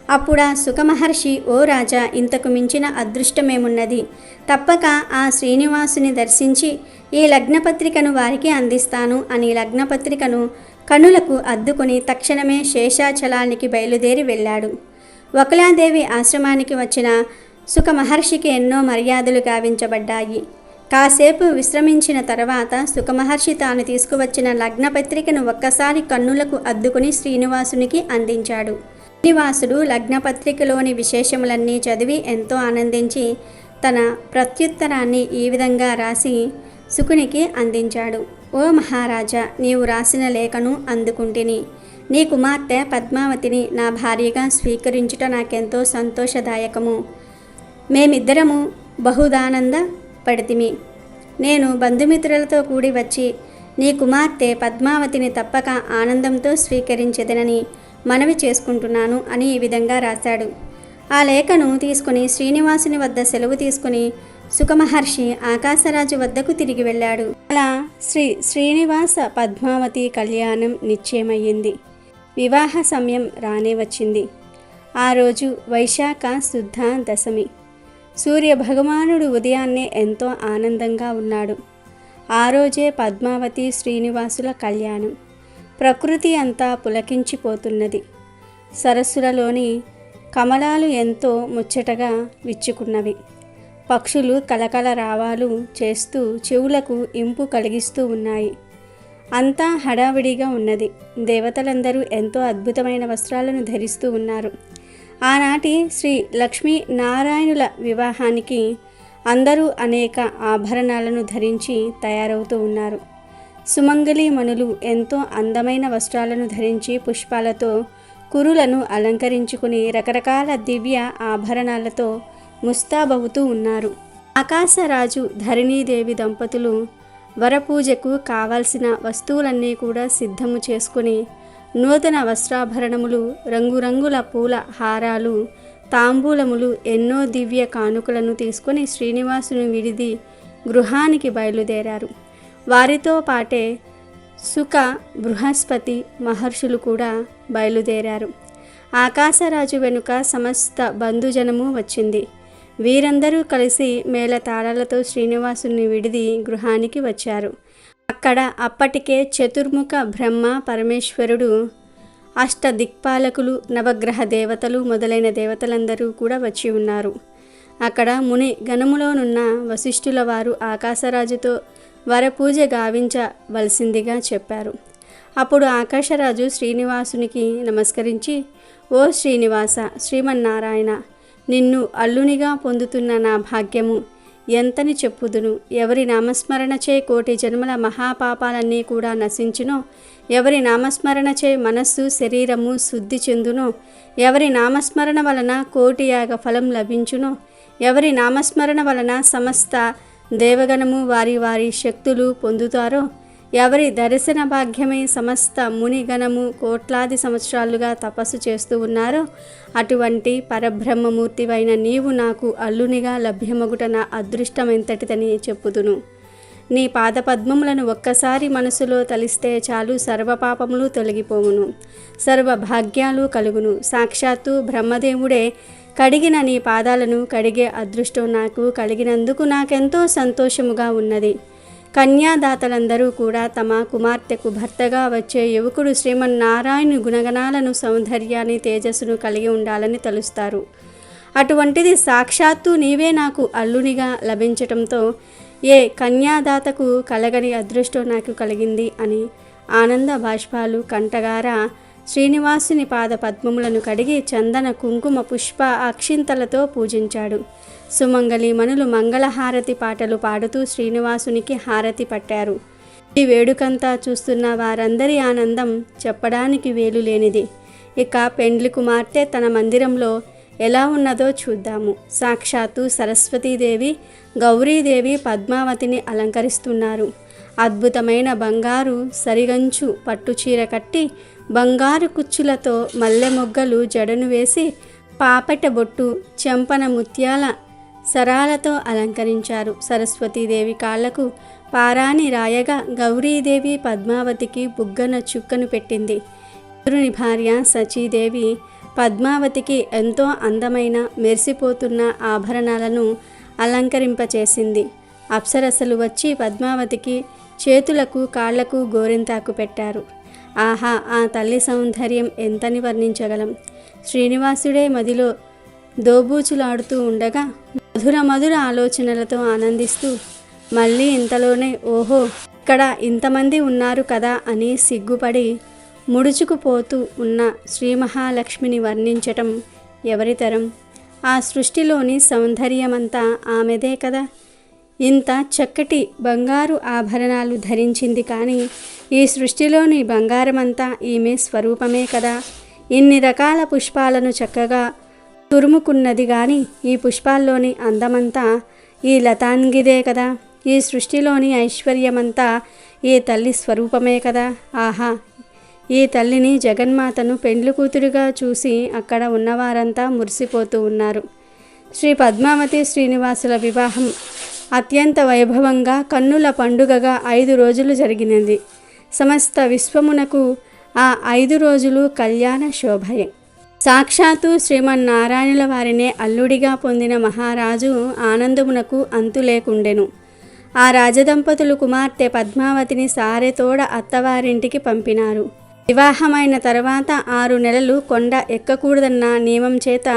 అప్పుడా సుఖమహర్షి, ఓ రాజా, ఇంతకు మించిన అదృష్టమేమున్నది? తప్పక ఆ శ్రీనివాసుని దర్శించి ఈ లగ్నపత్రికను వారికి అందిస్తాను అని లగ్నపత్రికను కనులకు అద్దుకుని తక్షణమే శేషాచలానికి బయలుదేరి వెళ్ళాడు. వకులాదేవి ఆశ్రమానికి వచ్చిన సుఖమహర్షికి ఎన్నో మర్యాదలు గావించబడ్డాయి. కాసేపు విశ్రమించిన తర్వాత సుఖమహర్షి తాను తీసుకువచ్చిన లగ్నపత్రికను ఒక్కసారి కన్నులకు అద్దుకుని శ్రీనివాసునికి అందించాడు. శ్రీనివాసుడు లగ్నపత్రికలోని విశేషములన్నీ చదివి ఎంతో ఆనందించి తన ప్రత్యుత్తరాన్ని ఈ విధంగా రాసి శుకునికి అందించాడు. ఓ మహారాజా, నీవు రాసిన లేఖను అందుకుంటిని. నీ కుమార్తె పద్మావతిని నా భార్యగా స్వీకరించుట నాకెంతో సంతోషదాయకము. మేమిద్దరము బహుదానంద పడితిమి. నేను బంధుమిత్రులతో కూడి వచ్చి నీ కుమార్తె పద్మావతిని తప్పక ఆనందంతో స్వీకరించెదనని మనవి చేసుకుంటున్నాను అని ఈ విధంగా రాశాడు. ఆ లేఖను తీసుకుని శ్రీనివాసుని వద్ద సెలవు తీసుకుని సుఖమహర్షి ఆకాశరాజు వద్దకు తిరిగి వెళ్ళాడు. అలా శ్రీనివాస పద్మావతి కళ్యాణం నిశ్చయమయ్యింది. వివాహ సమయం రానే వచ్చింది. ఆ రోజు వైశాఖ శుద్ధ దశమి. సూర్య భగవానుడు ఉదయాన్నే ఎంతో ఆనందంగా ఉన్నాడు. ఆ రోజే పద్మావతి శ్రీనివాసుల కళ్యాణం. ప్రకృతి అంతా పులకించిపోతున్నది. సరస్సులలోని కమలాలు ఎంతో ముచ్చటగా విచ్చుకున్నవి. పక్షులు కలకల రావాలు చేస్తూ చెవులకు ఇంపు కలిగిస్తూ ఉన్నాయి. అంతా హడావిడిగా ఉన్నది. దేవతలందరూ ఎంతో అద్భుతమైన వస్త్రాలను ధరిస్తూ ఉన్నారు. ఆనాటి శ్రీ లక్ష్మీ నారాయణుల వివాహానికి అందరూ అనేక ఆభరణాలను ధరించి తయారవుతూ ఉన్నారు. సుమంగళి మణులు ఎంతో అందమైన వస్త్రాలను ధరించి పుష్పాలతో కురులను అలంకరించుకుని రకరకాల దివ్య ఆభరణాలతో ముస్తాబవుతూ ఉన్నారు. ఆకాశరాజు ధరణీదేవి దంపతులు వరపూజకు కావాల్సిన వస్తువులన్నీ కూడా సిద్ధము చేసుకుని నూతన వస్త్రాభరణములు, రంగురంగుల పూల హారాలు, తాంబూలములు, ఎన్నో దివ్య కానుకలను తీసుకుని శ్రీనివాసుని విడిది గృహానికి బయలుదేరారు. వారితో పాటే సుఖ, బృహస్పతి మహర్షులు కూడా బయలుదేరారు. ఆకాశరాజు వెనుక సమస్త బంధుజనము వచ్చింది. వీరందరూ కలిసి మేళతాళాలతో శ్రీనివాసుని విడిది గృహానికి వచ్చారు. అక్కడ అప్పటికే చతుర్ముఖ బ్రహ్మ, పరమేశ్వరుడు, అష్టదిక్పాలకులు, నవగ్రహ దేవతలు మొదలైన దేవతలందరూ కూడా వచ్చి ఉన్నారు. అక్కడ ముని గణములోనున్న వశిష్ఠుల వారు ఆకాశరాజుతో వరపూజ గావించవలసిందిగా చెప్పారు. అప్పుడు ఆకాశరాజు శ్రీనివాసునికి నమస్కరించి, ఓ శ్రీనివాస, శ్రీమన్నారాయణ, నిన్ను అల్లునిగా పొందుతున్న నా భాగ్యము ఎంతని చెప్పుదును. ఎవరి నామస్మరణచే కోటి జన్మల మహాపాపాలన్నీ కూడా నశించునో, ఎవరి నామస్మరణచే మనస్సు శరీరము శుద్ధి చెందునో, ఎవరి నామస్మరణ వలన కోటి యాగ ఫలం లభించునో, ఎవరి నామస్మరణ వలన సమస్త దేవగణము వారి వారి శక్తులు పొందుతారో, ఎవరి దర్శన భాగ్యమై సమస్త మునిగణము కోట్లాది సంవత్సరాలుగా తపస్సు చేస్తూ ఉన్నారో, అటువంటి పరబ్రహ్మమూర్తివైన నీవు నాకు అల్లునిగా లభ్యమగుట నా అదృష్టమెంతటిదని చెప్పుదును. నీ పాదపద్మములను ఒక్కసారి మనసులో తలిస్తే చాలు, సర్వపాపములు తొలగిపోవును, సర్వభాగ్యాలు కలుగును. సాక్షాత్తు బ్రహ్మదేవుడే కడిగిన నీ పాదాలను కడిగే అదృష్టం నాకు కలిగినందుకు నాకెంతో సంతోషముగా ఉన్నది. కన్యాదాతలందరూ కూడా తమ కుమార్తెకు భర్తగా వచ్చే యువకుడు శ్రీమన్నారాయణు గుణగణాలను, సౌందర్యాన్ని, తేజస్సును కలిగి ఉండాలని తలుస్తారు. అటువంటిది సాక్షాత్తు నీవే నాకు అల్లునిగా లభించటంతో ఏ కన్యాదాతకు కలగని అదృష్టం నాకు కలిగింది అని ఆనంద బాష్పాలు కంటగారా శ్రీనివాసుని పాద పద్మములను కడిగి చందన, కుంకుమ, పుష్ప, అక్షింతలతో పూజించాడు. సుమంగళి మణులు మంగళహారతి పాటలు పాడుతూ శ్రీనివాసునికి హారతి పట్టారు. ఈ వేడుకంతా చూస్తున్న వారందరి ఆనందం చెప్పడానికి వేలులేనిది. ఇక పెండ్లి కుమార్తె తన మందిరంలో ఎలా ఉన్నదో చూద్దాము. సాక్షాత్తు సరస్వతీదేవి, గౌరీదేవి పద్మావతిని అలంకరిస్తున్నారు. అద్భుతమైన బంగారు సరిగంచు పట్టుచీర కట్టి బంగారు కుచ్చులతో మల్లె మొగ్గలు జడను వేసి పాపట బొట్టు, చెంపన ముత్యాల సరాలతో అలంకరించారు. సరస్వతీదేవి కాళ్లకు పారాని రాయగా గౌరీదేవి పద్మావతికి బుగ్గన చుక్కను పెట్టింది. ఇంద్రుని భార్య సచీదేవి పద్మావతికి ఎంతో అందమైన మెరిసిపోతున్న ఆభరణాలను అలంకరింపచేసింది. అప్సరసలు వచ్చి పద్మావతికి చేతులకు, కాళ్లకు గోరింతాకు పెట్టారు. ఆహా, ఆ తల్లి సౌందర్యం ఎంతని వర్ణించగలం. శ్రీనివాసుడే మదిలో దోబూచులాడుతూ ఉండగా మధుర మధుర ఆలోచనలతో ఆనందిస్తూ మళ్ళీ ఇంతలోనే ఓహో ఇక్కడ ఇంతమంది ఉన్నారు కదా అని సిగ్గుపడి ముడుచుకుపోతూ ఉన్న శ్రీ మహాలక్ష్మిని వర్ణించటం ఎవరితరం? ఆ సృష్టిలోని సౌందర్యమంతా ఆమెదే కదా. ఇంత చక్కటి బంగారు ఆభరణాలు ధరించింది, కానీ ఈ సృష్టిలోని బంగారమంతా ఈమె స్వరూపమే కదా. ఇన్ని రకాల పుష్పాలను చక్కగా తురుముకున్నది, కానీ ఈ పుష్పాల్లోని అందమంతా ఈ లతాంగిదే కదా. ఈ సృష్టిలోని ఐశ్వర్యమంతా ఈ తల్లి స్వరూపమే కదా. ఆహా, ఈ తల్లిని జగన్మాతను పెండ్లి కూతురుగా చూసి అక్కడ ఉన్నవారంతా మురిసిపోతూ ఉన్నారు. శ్రీ పద్మావతి శ్రీనివాసుల వివాహం అత్యంత వైభవంగా కన్నుల పండుగగా 5 రోజులు జరిగినది. సమస్త విశ్వమునకు ఆ 5 రోజులు కళ్యాణ శోభయే. సాక్షాత్తు శ్రీమన్నారాయణుల వారినే అల్లుడిగా పొందిన మహారాజు ఆనందమునకు అంతు లేకుండెను. ఆ రాజదంపతులు కుమార్తె పద్మావతిని సారెతోడ అత్తవారింటికి పంపినారు. వివాహమైన తర్వాత 6 నెలలు కొండ ఎక్కకూడదన్న నియమం చేత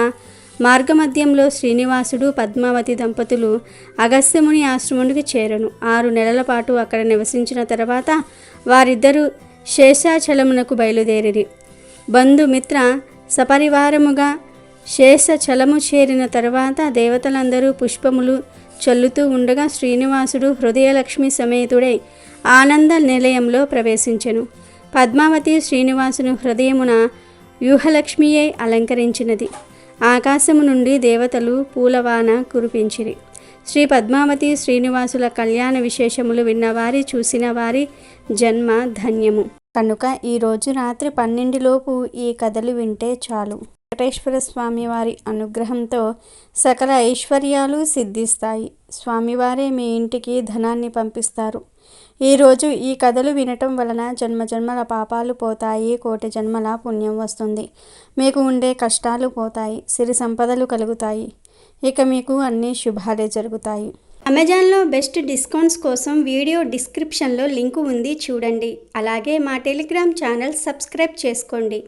మార్గమధ్యంలో శ్రీనివాసుడు పద్మావతి దంపతులు అగస్త్యముని ఆశ్రమునికి చేరను. 6 నెలల పాటు అక్కడ నివసించిన తర్వాత వారిద్దరూ శేషాచలమునకు బయలుదేరిరి. బంధుమిత్ర సపరివారముగా శేషచలము చేరిన తర్వాత దేవతలందరూ పుష్పములు చల్లుతూ ఉండగా శ్రీనివాసుడు హృదయలక్ష్మి సమేతుడై ఆనంద నిలయంలో ప్రవేశించెను. పద్మావతి శ్రీనివాసుని హృదయమున వ్యూహలక్ష్మియై అలంకరించినది. ఆకాశము నుండి దేవతలు పూలవాన కురిపించిరి. శ్రీ పద్మావతి శ్రీనివాసుల కళ్యాణ విశేషములు విన్నవారి చూసిన వారి జన్మ ధన్యము. కనుక ఈరోజు రాత్రి 12 లోపు ఈ కథలు వింటే చాలు. వెంకటేశ్వర స్వామి వారి అనుగ్రహంతో సకల ఐశ్వర్యాలు సిద్ధిస్తాయి. స్వామివారే మీ ఇంటికి ధనాన్ని పంపిస్తారు. ఈరోజు ఈ కథలు వినటం వలన జన్మజన్మల పాపాలు పోతాయి, కోటి జన్మల పుణ్యం వస్తుంది. మీకు ఉండే కష్టాలు పోతాయి, సిరి సంపదలు కలుగుతాయి. ఇక మీకు అన్ని శుభాలే జరుగుతాయి. అమెజాన్లో బెస్ట్ డిస్కౌంట్స్ కోసం వీడియో డిస్క్రిప్షన్లో లింకు ఉంది, చూడండి. అలాగే మా టెలిగ్రామ్ ఛానల్ సబ్స్క్రైబ్ చేసుకోండి.